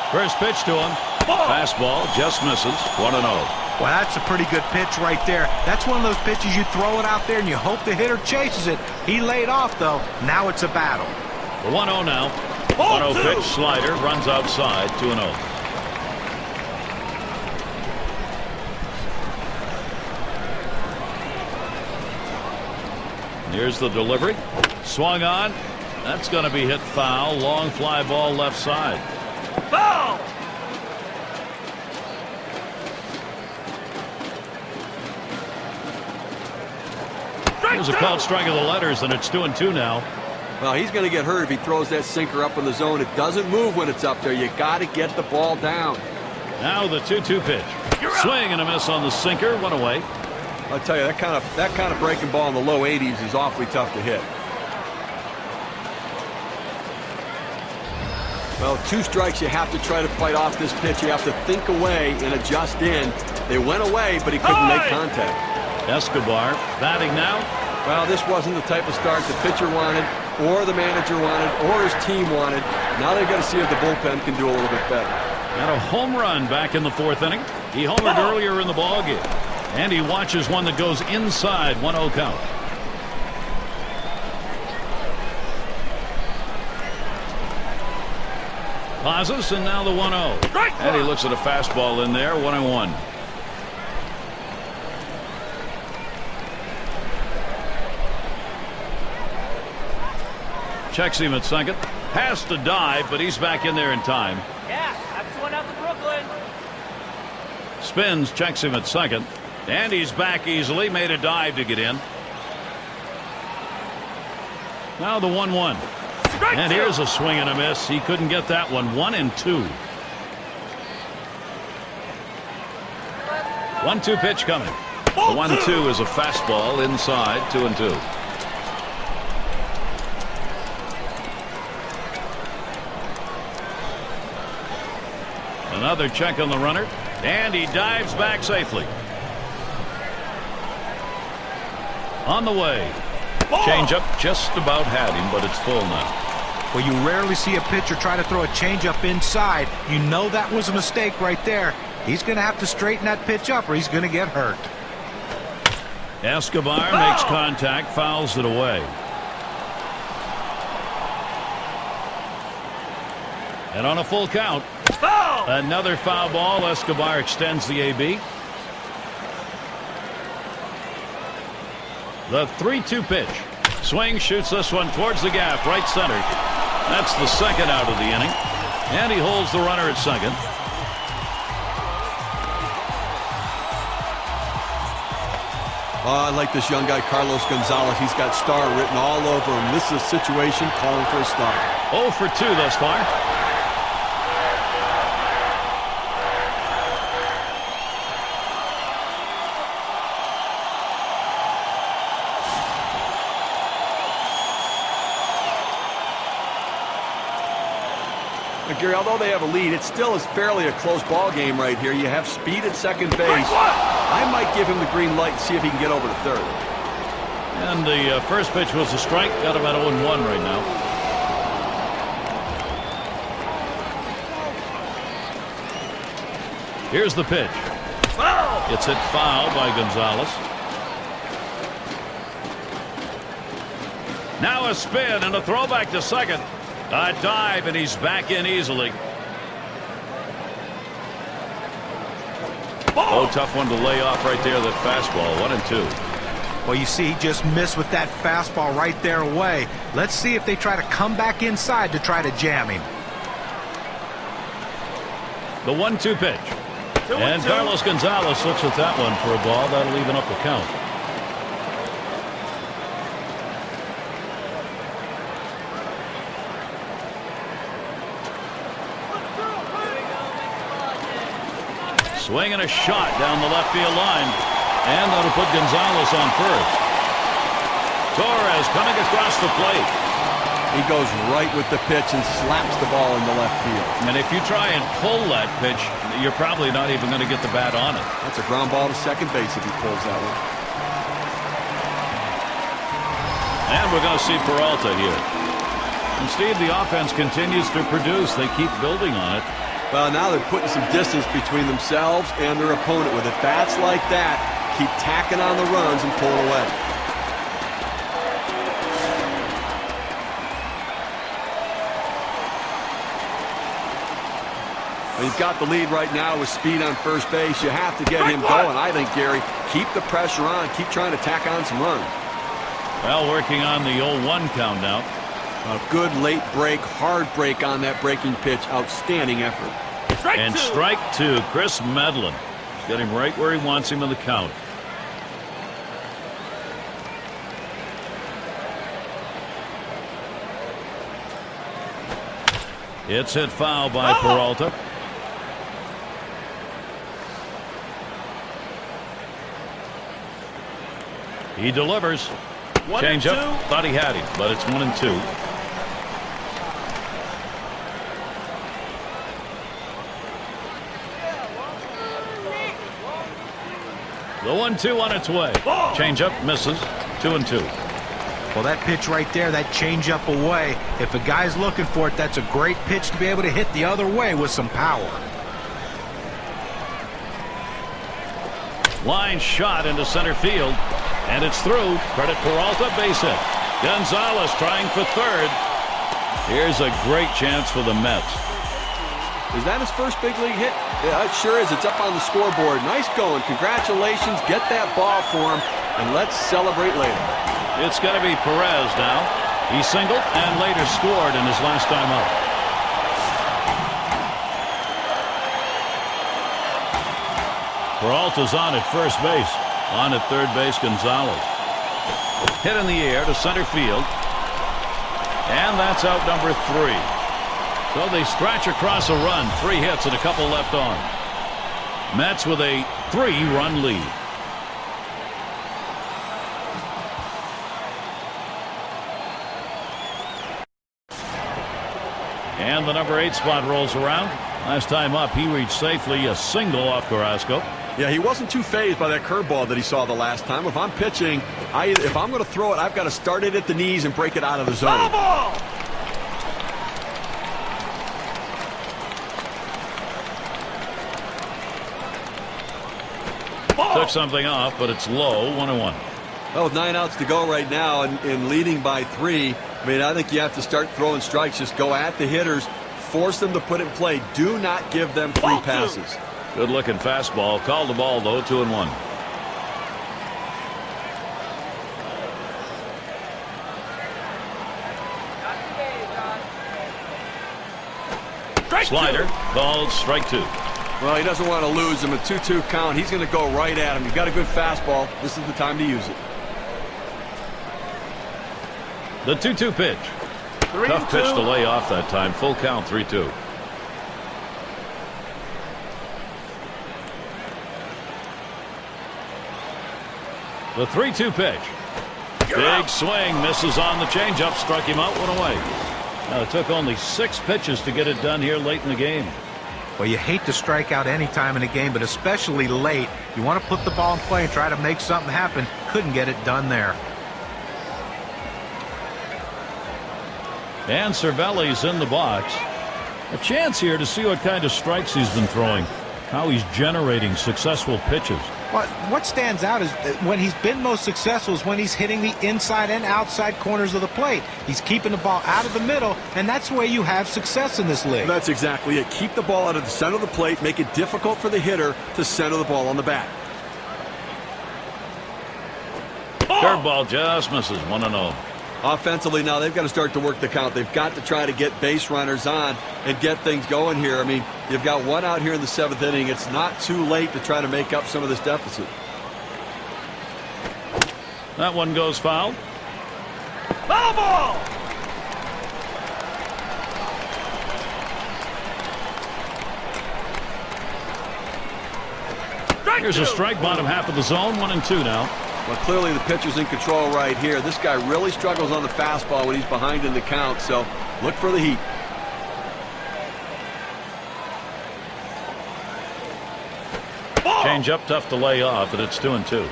First pitch to him. Fastball just misses. 1-0. Well, that's a pretty good pitch right there. That's one of those pitches you throw it out there and you hope the hitter chases it. He laid off, though. Now it's a battle. The 1-0 now. 1-0 pitch, slider, runs outside. 2-0. Here's the delivery. Swung on. That's going to be hit foul. Long fly ball left side. Foul! There's a called strike of the letters, and it's 2-2 now. Well, he's going to get hurt if he throws that sinker up in the zone. It doesn't move when it's up there. You got to get the ball down. Now the 2-2 pitch. Swing and a miss on the sinker. 1 away. I'll tell you, that kind of breaking ball in the low 80s is awfully tough to hit. Well, 2 strikes. You have to try to fight off this pitch. You have to think away and adjust in. They went away, but he couldn't make contact. Escobar batting now. Well, this wasn't the type of start the pitcher wanted, or the manager wanted, or his team wanted. Now they've got to see if the bullpen can do a little bit better. And a home run back in the 4th inning. He homered earlier in the ballgame. And he watches one that goes inside. 1-0 count. Pauses, and now the 1-0. And he looks at a fastball in there. 1-1. Checks him at second. Has to dive, but he's back in there in time. Yeah, that's one out to Brooklyn. Spins, checks him at second. And he's back easily. Made a dive to get in. Now the 1-1. And here's a swing and a miss. He couldn't get that one. 1-2. 1-2 pitch coming. The 1-2 is a fastball inside. 2-2. Another check on the runner, and he dives back safely. On the way. Changeup just about had him, but it's full now. Well, you rarely see a pitcher try to throw a changeup inside. You know that was a mistake right there. He's going to have to straighten that pitch up or he's going to get hurt. Escobar makes contact, fouls it away. And on a full count, another foul ball. Escobar extends the AB. The 3-2 pitch. Swing, shoots this one towards the gap, right center. That's the second out of the inning. And he holds the runner at second. I like this young guy, Carlos Gonzalez. He's got star written all over him. This is a situation calling for a star. 0 for 2 thus far. Gary, although they have a lead, it still is fairly a close ball game right here. You have speed at second base. I might give him the green light and see if he can get over to third. And the first pitch was a strike. Got about 0-1 right now. Here's the pitch. It's hit foul by Gonzalez. Now a spin and a throwback to second. A dive, and he's back in easily. Oh, tough one to lay off right there, that fastball. 1-2. Well, you see, he just missed with that fastball right there away. Let's see if they try to come back inside to try to jam him. The 1-2 pitch. And Carlos Gonzalez looks at that one for a ball. That'll even up the count. Swing and a shot down the left field line. And that'll put Gonzalez on first. Torres coming across the plate. He goes right with the pitch and slaps the ball in the left field. And if you try and pull that pitch, you're probably not even going to get the bat on it. That's a ground ball to second base if he pulls that one. And we're going to see Peralta here. And Steve, the offense continues to produce. They keep building on it. Well, now they're putting some distance between themselves and their opponent. With at-bats like that, keep tacking on the runs and pull away. He's got the lead right now with speed on first base. You have to get him going. I think, Gary, keep the pressure on. Keep trying to tack on some runs. Well, working on the 0-1 count now. A good late break, hard break on that breaking pitch. Outstanding effort. Strike two, Chris Medlin. He's got him right where he wants him in the count. It's hit foul by Peralta. He delivers. Change up. Thought he had him, but it's 1-2. The 1-2 on its way. Change up misses. 2-2. Well, that pitch right there, that change up away, if a guy's looking for it, that's a great pitch to be able to hit the other way with some power. Line shot into center field. And it's through. Credit Peralta, base hit. Gonzalez trying for third. Here's a great chance for the Mets. Is that his first big league hit? Yeah, it sure is. It's up on the scoreboard. Nice going. Congratulations. Get that ball for him, and let's celebrate later. It's going to be Perez now. He singled and later scored in his last time up. Peralta's on at first base. On at third base, Gonzalez. Hit in the air to center field. And that's out number 3. So they stretch across a run. 3 hits and a couple left on. Mets with a 3-run lead. And the number 8 spot rolls around. Last time up, he reached safely a single off Carrasco. Yeah, he wasn't too fazed by that curveball that he saw the last time. If I'm pitching, if I'm going to throw it, I've got to start it at the knees and break it out of the zone. Took something off, but it's low. 1-1. Well, with 9 outs to go right now and leading by 3, I mean, I think you have to start throwing strikes. Just go at the hitters, force them to put it in play. Do not give them free passes. Good looking fastball. Called the ball though. 2-1. Slider called strike 2. Well, he doesn't want to lose him. A 2-2 count. He's going to go right at him. You've got a good fastball. This is the time to use it. The 2-2 pitch. Tough pitch to lay off that time. Full count. 3-2. The 3-2 pitch. Big swing, misses on the changeup, struck him out, 1 away. Now, it took only 6 pitches to get it done here late in the game. Well, you hate to strike out any time in a game, but especially late. You want to put the ball in play and try to make something happen. Couldn't get it done there. And Cervelli's in the box. A chance here to see what kind of strikes he's been throwing. How he's generating successful pitches. What stands out is when he's been most successful is when he's hitting the inside and outside corners of the plate. He's keeping the ball out of the middle, and that's the way you have success in this league. That's exactly it. Keep the ball out of the center of the plate. Make it difficult for the hitter to center the ball on the bat. Curveball just misses. 1-0. Offensively now, they've got to start to work the count. They've got to try to get base runners on and get things going here. I mean, you've got 1 out here in the 7th inning. It's not too late to try to make up some of this deficit. That one goes foul. Foul ball! Here's a strike, bottom half of the zone. 1-2 now. Well, clearly the pitcher's in control right here. This guy really struggles on the fastball when he's behind in the count, so look for the heat. Change up, tough to lay off, and it's 2-2.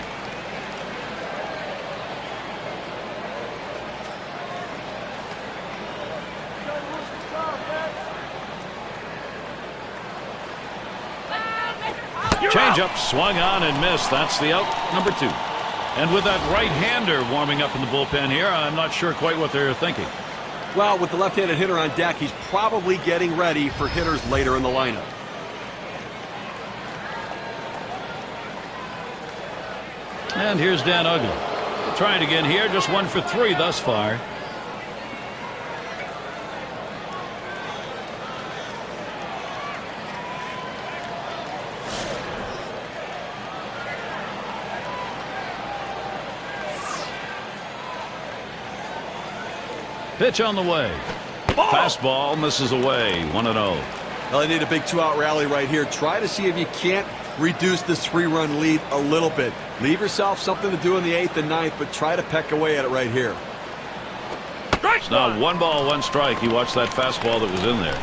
Change up, swung on and missed. That's the out, number 2. And with that right-hander warming up in the bullpen here, I'm not sure quite what they're thinking. Well, with the left-handed hitter on deck, he's probably getting ready for hitters later in the lineup. And here's Dan Uggla. Trying again here, just 1 for 3 thus far. Pitch on the way. Fastball misses away. 1-0. Well, they need a big 2-out rally right here. Try to see if you can't reduce this 3-run lead a little bit. Leave yourself something to do in the 8th and 9th, but try to peck away at it right here. It's now 1 ball, 1 strike. He watched that fastball that was in there.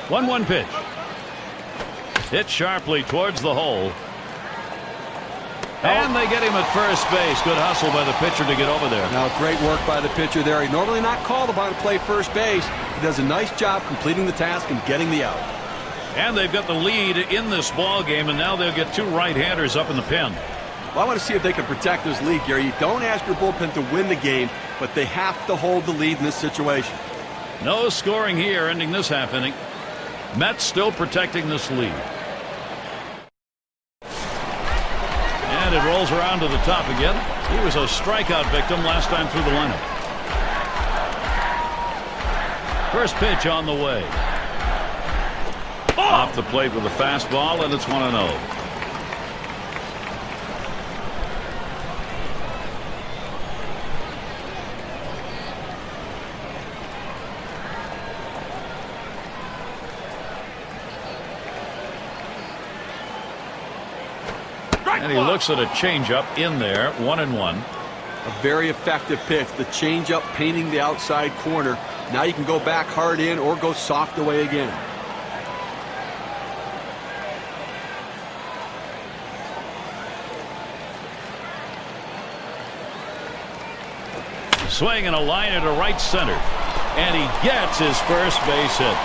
One pitch. Hit sharply towards the hole. And they get him at first base. Good hustle by the pitcher to get over there. Now, great work by the pitcher there. He's normally not called upon to play first base. He does a nice job completing the task and getting the out. And they've got the lead in this ball game, and now they'll get 2 right-handers up in the pen. Well, I want to see if they can protect this lead, Gary. You don't ask your bullpen to win the game, but they have to hold the lead in this situation. No scoring here, ending this half inning. Mets still protecting this lead. And it rolls around to the top again. He was a strikeout victim last time through the lineup. First pitch on the way. Off the plate with a fastball, and it's 1-0. And he looks at a changeup in there, 1-1. A very effective pitch. The changeup painting the outside corner. Now you can go back hard in or go soft away again. Swing and a liner to right center. And he gets his first base hit.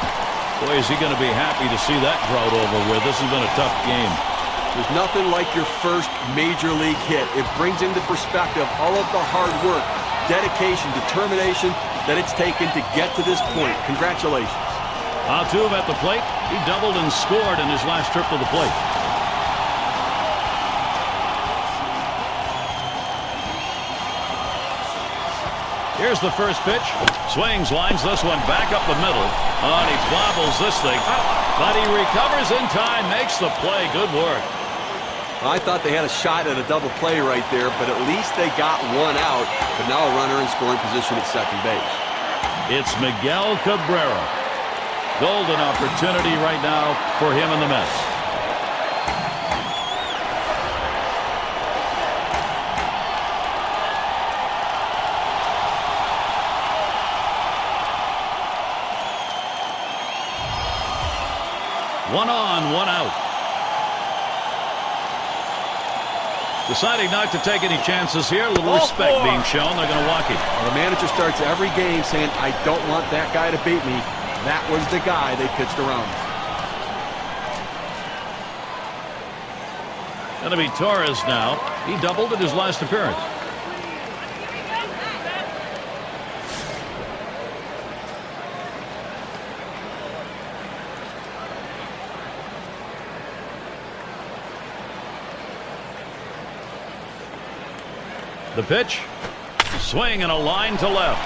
Boy, is he going to be happy to see that drought over with. This has been a tough game. There's nothing like your first major league hit. It brings into perspective all of the hard work, dedication, determination that it's taken to get to this point. Congratulations. Altuve at the plate. He doubled and scored in his last trip to the plate. Here's the first pitch. Swings, lines this one back up the middle. Oh, and he bobbles this thing. But he recovers in time, makes the play. Good work. I thought they had a shot at a double play right there, but at least they got 1 out. But now a runner in scoring position at second base. It's Miguel Cabrera. Golden opportunity right now for him and the Mets. One on, 1 out. Deciding not to take any chances here. A little respect being shown. They're going to walk him. Well, the manager starts every game saying, I don't want that guy to beat me. That was the guy they pitched around. Going to be Torres now. He doubled at his last appearance. The pitch. Swing and a line to left.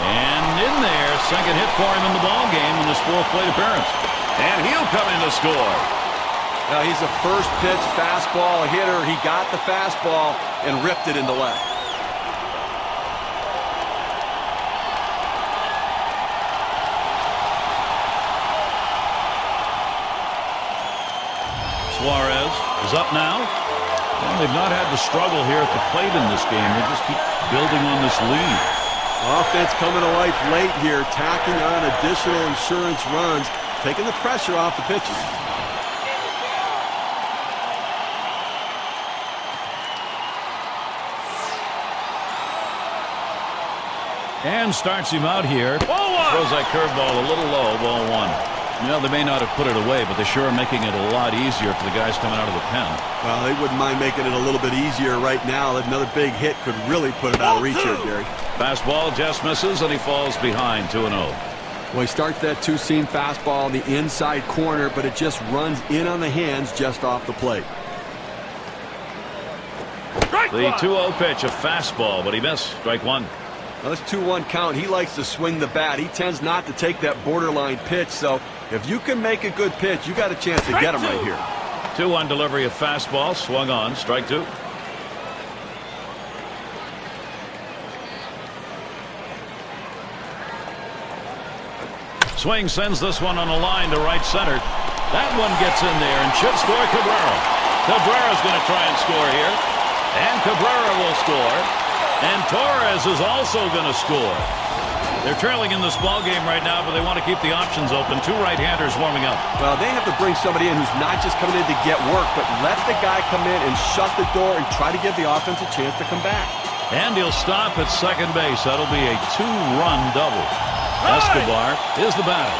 And in there, second hit for him in the ball game in his 4th plate appearance. And he'll come in to score. Now he's a first pitch fastball hitter. He got the fastball and ripped it into left. Suarez is up now. Well, they've not had to struggle here at the plate in this game. They just keep building on this lead. Offense coming to life late here, tacking on additional insurance runs, taking the pressure off the pitchers. And starts him out here. Throws that curveball a little low, ball one. You know, they may not have put it away, but they sure are making it a lot easier for the guys coming out of the pen. Well, they wouldn't mind making it a little bit easier right now. Another big hit could really put it out of reach here, Gary. Fastball just misses, and he falls behind 2-0. Well, he starts that two-seam fastball in the inside corner, but it just runs in on the hands just off the plate. The 2-0 pitch, a fastball, but he missed. Strike one. Now, this 2-1 count, he likes to swing the bat. He tends not to take that borderline pitch, so if you can make a good pitch, you got a chance to get him right here. 2-1 delivery of fastball, swung on, strike two. Swing sends this one on a line to right center. That one gets in there and should score Cabrera. Cabrera's going to try and score here. And Cabrera will score. And Torres is also going to score. They're trailing in this ball game right now, but they want to keep the options open. Two right-handers warming up. Well, they have to bring somebody in who's not just coming in to get work, but let the guy come in and shut the door and try to give the offense a chance to come back. And he'll stop at second base. That'll be a two-run double. Escobar is the batter.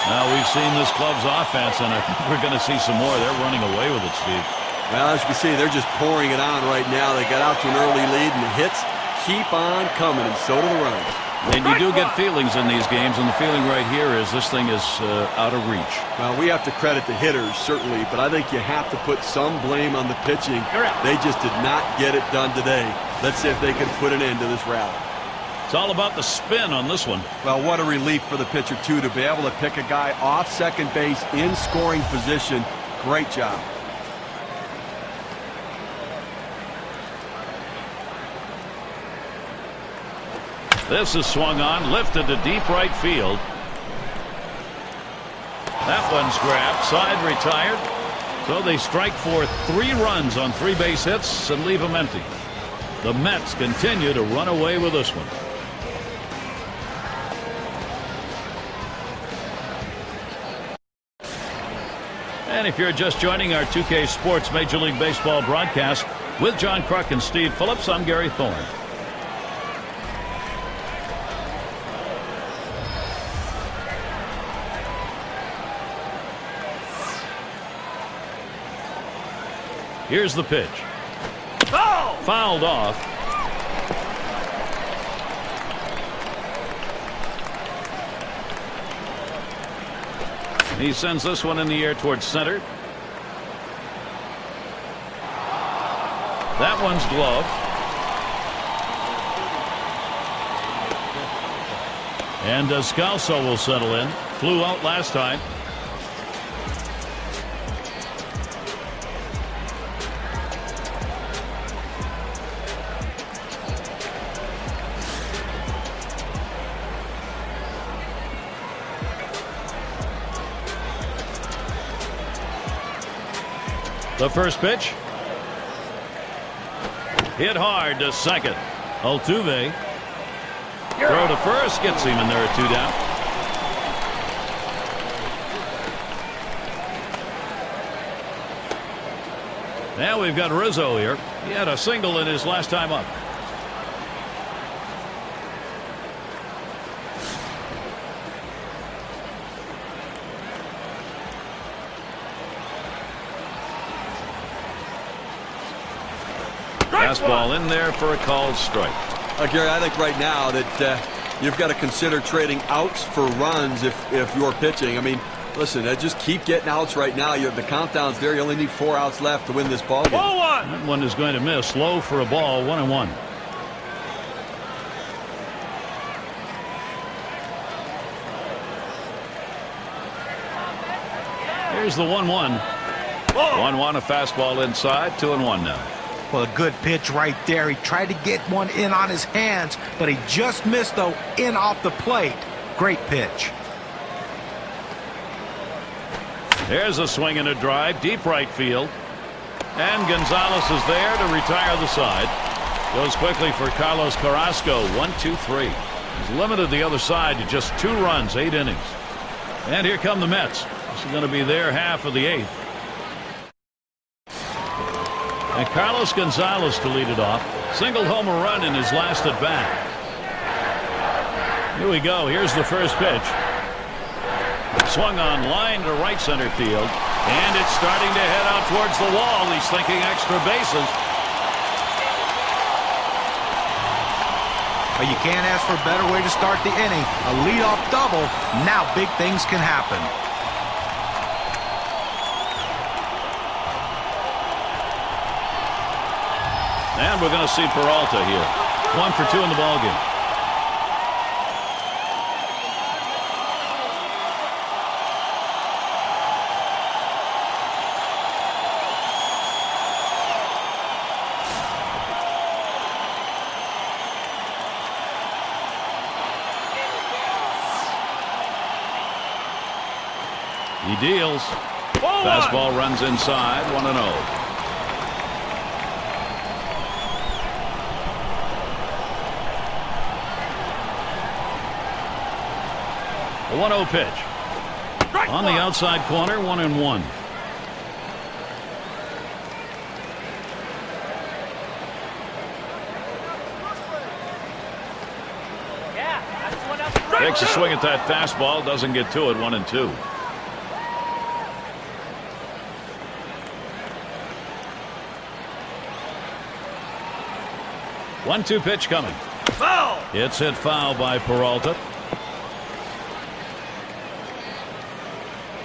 Now, we've seen this club's offense, and I think we're going to see some more. They're running away with it, Steve. Well, as you can see, they're just pouring it on right now. They got out to an early lead, and the hits keep on coming, and so do the runs. And you do get feelings in these games, and the feeling right here is this thing is out of reach. Well, we have to credit the hitters, certainly, but I think you have to put some blame on the pitching. They just did not get it done today. Let's see if they can put an end to this rally. It's all about the spin on this one. Well, what a relief for the pitcher, too, to be able to pick a guy off second base in scoring position. Great job. This is swung on, lifted to deep right field. That one's grabbed, side retired. So they strike for 3 runs on 3 base hits and leave them empty. The Mets continue to run away with this one. And if you're just joining our 2K Sports Major League Baseball broadcast with John Kruk and Steve Phillips, I'm Gary Thorne. Here's the pitch. Fouled off. He sends this one in the air towards center. That one's gloved. And Descalso will settle in. Flew out last time. The first pitch. Hit hard to second. Altuve. Throw to first gets him, and there are 2 down. Now we've got Rizzo here. He had a single in his last time up. Fastball in there for a called strike. Gary, I think right now that you've got to consider trading outs for runs if you're pitching. I mean, listen, just keep getting outs right now. You have the countdown's there. You only need 4 outs left to win this ball game. That one is going to miss. Low for a ball. 1-1. Here's the 1-1. 1-1, a fastball inside. 2-1 now. Well, a good pitch right there. He tried to get one in on his hands, but he just missed, though, in off the plate. Great pitch. There's a swing and a drive, deep right field. And Gonzalez is there to retire the side. Goes quickly for Carlos Carrasco. 1-2-3. He's limited the other side to just 2 runs, 8 innings. And here come the Mets. This is going to be their half of the 8th. And Carlos Gonzalez to lead it off. Single homer run in his last at bat. Here we go. Here's the first pitch. Swung on line to right center field. And it's starting to head out towards the wall. He's thinking extra bases. Well, you can't ask for a better way to start the inning. A leadoff double. Now big things can happen. And we're going to see Peralta here. 1 for 2 in the ballgame. He deals. Fastball runs inside. 1-0. A 1-0 pitch. On the outside corner, 1-1. Takes a swing at that fastball, doesn't get to it. 1-2. One-two pitch coming. Foul. It's hit foul by Peralta.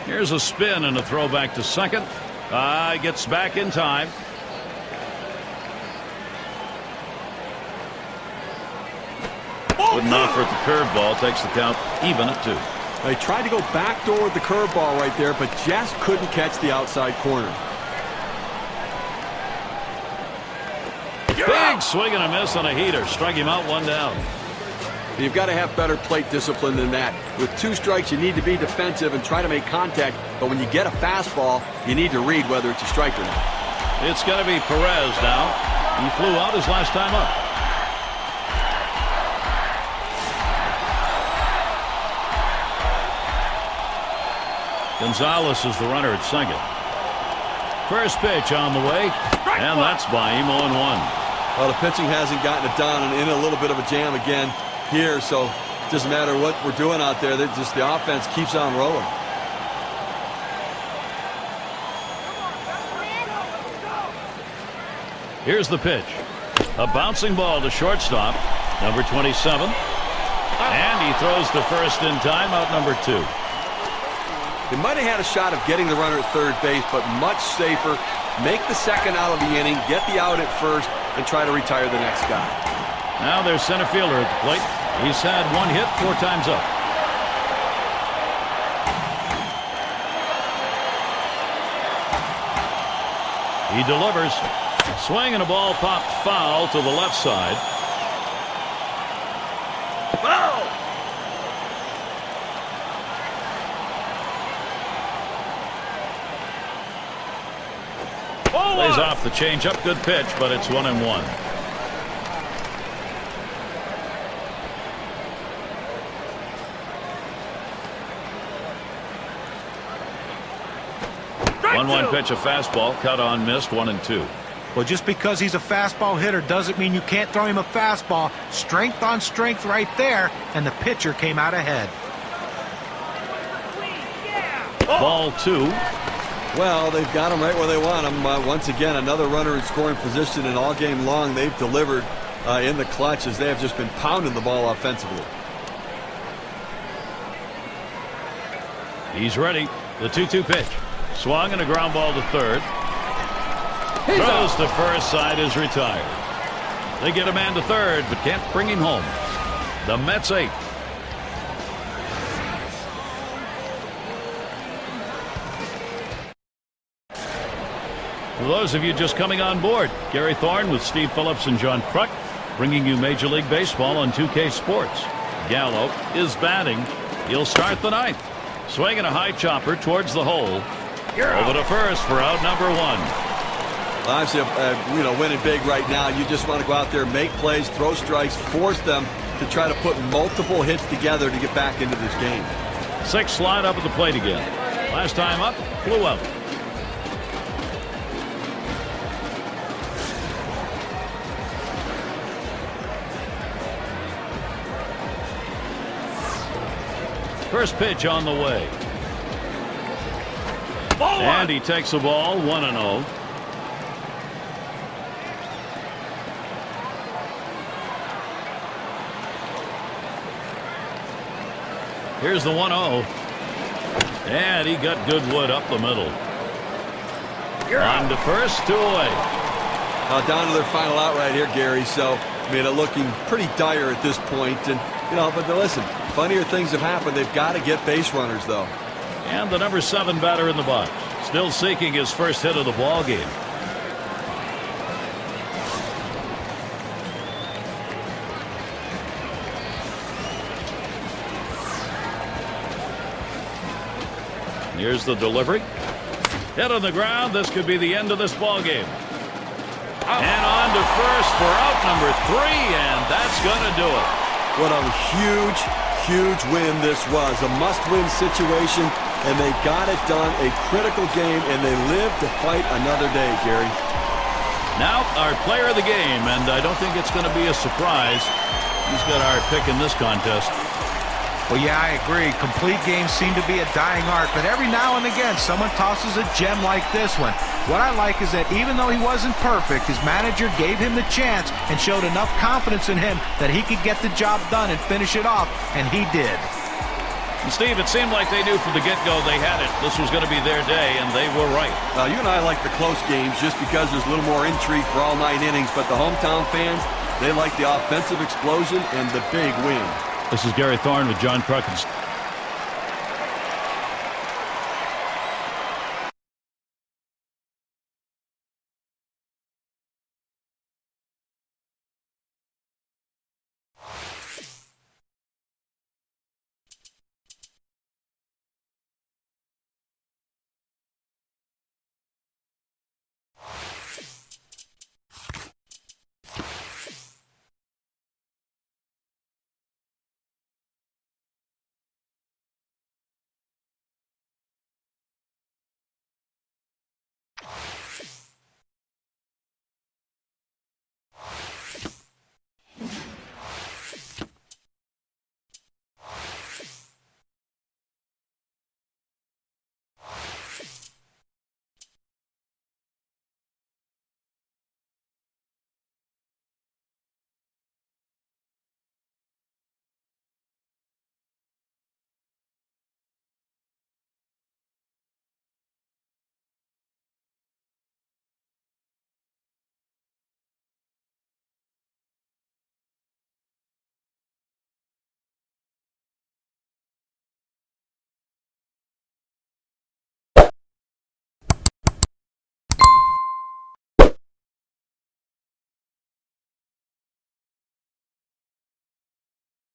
Here's a spin and a throw back to second. Gets back in time. Wouldn't offer at the curveball. Takes the count even at 2. They tried to go backdoor with the curveball right there, but just couldn't catch the outside corner. Big swing and a miss on a heater. Struck him out, 1 down. You've got to have better plate discipline than that. With 2 strikes, you need to be defensive and try to make contact. But when you get a fastball, you need to read whether it's a strike or not. It's going to be Perez now. He flew out his last time up. Gonzalez is the runner at second. First pitch on the way, and that's by him. 0-1. Well, the pitching hasn't gotten it done, and in a little bit of a jam again here, so it doesn't matter what we're doing out there. Just the offense keeps on rolling. Here's the pitch. A bouncing ball to shortstop, number 27. And he throws to first in time, out number 2. They might have had a shot of getting the runner at third base, but much safer. Make the second out of the inning, get the out at first, and try to retire the next guy. Now there's center fielder at the plate. He's had 1 hit 4 times up. He delivers. Swing and a ball popped foul to the left side. Foul. Lays off the changeup. Good pitch, but it's 1-1. One pitch, a fastball, cut on, missed. 1-2. Well, just because he's a fastball hitter doesn't mean you can't throw him a fastball. Strength on strength right there, and the pitcher came out ahead. Ball 2. Well, they've got him right where they want him. Once again, another runner in scoring position, and all game long they've delivered in the clutch as they have just been pounding the ball offensively. He's ready. The 2-2 pitch. Swung and a ground ball to third. Throws to first, side is retired. They get a man to third, but can't bring him home. The Mets 8th. For those of you just coming on board, Gary Thorne with Steve Phillips and John Kruk, bringing you Major League Baseball on 2K Sports. Gallo is batting. He'll start the 9th. Swinging a high chopper towards the hole. Over to first for out number 1. Obviously, winning big right now. You just want to go out there, make plays, throw strikes, force them to try to put multiple hits together to get back into this game. 6 slide up at the plate again. Last time up, flew out. First pitch on the way. Ball one. And he takes the ball 1-0. Here's the 1-0. And he got good wood up the middle. On to first, 2 away. Down to their final out right here, Gary. So, it looking pretty dire at this point. And, but listen, funnier things have happened. They've got to get base runners, though. And the number 7 batter in the box. Still seeking his first hit of the ball game. Here's the delivery. Hit on the ground. This could be the end of this ball game. And on to first for out number 3, and that's going to do it. What a huge, huge win this was. A must-win situation, and they got it done. A critical game, and they live to fight another day, Gary. Now, our player of the game, and I don't think it's going to be a surprise. He's got our pick in this contest. Well, yeah, I agree. Complete games seem to be a dying art, but every now and again, someone tosses a gem like this one. What I like is that even though he wasn't perfect, his manager gave him the chance and showed enough confidence in him that he could get the job done and finish it off, and he did. And Steve, it seemed like they knew from the get-go they had it. This was going to be their day, and they were right. You and I like the close games just because there's a little more intrigue for all 9 innings, but the hometown fans, they like the offensive explosion and the big win. This is Gary Thorne with John Kruk and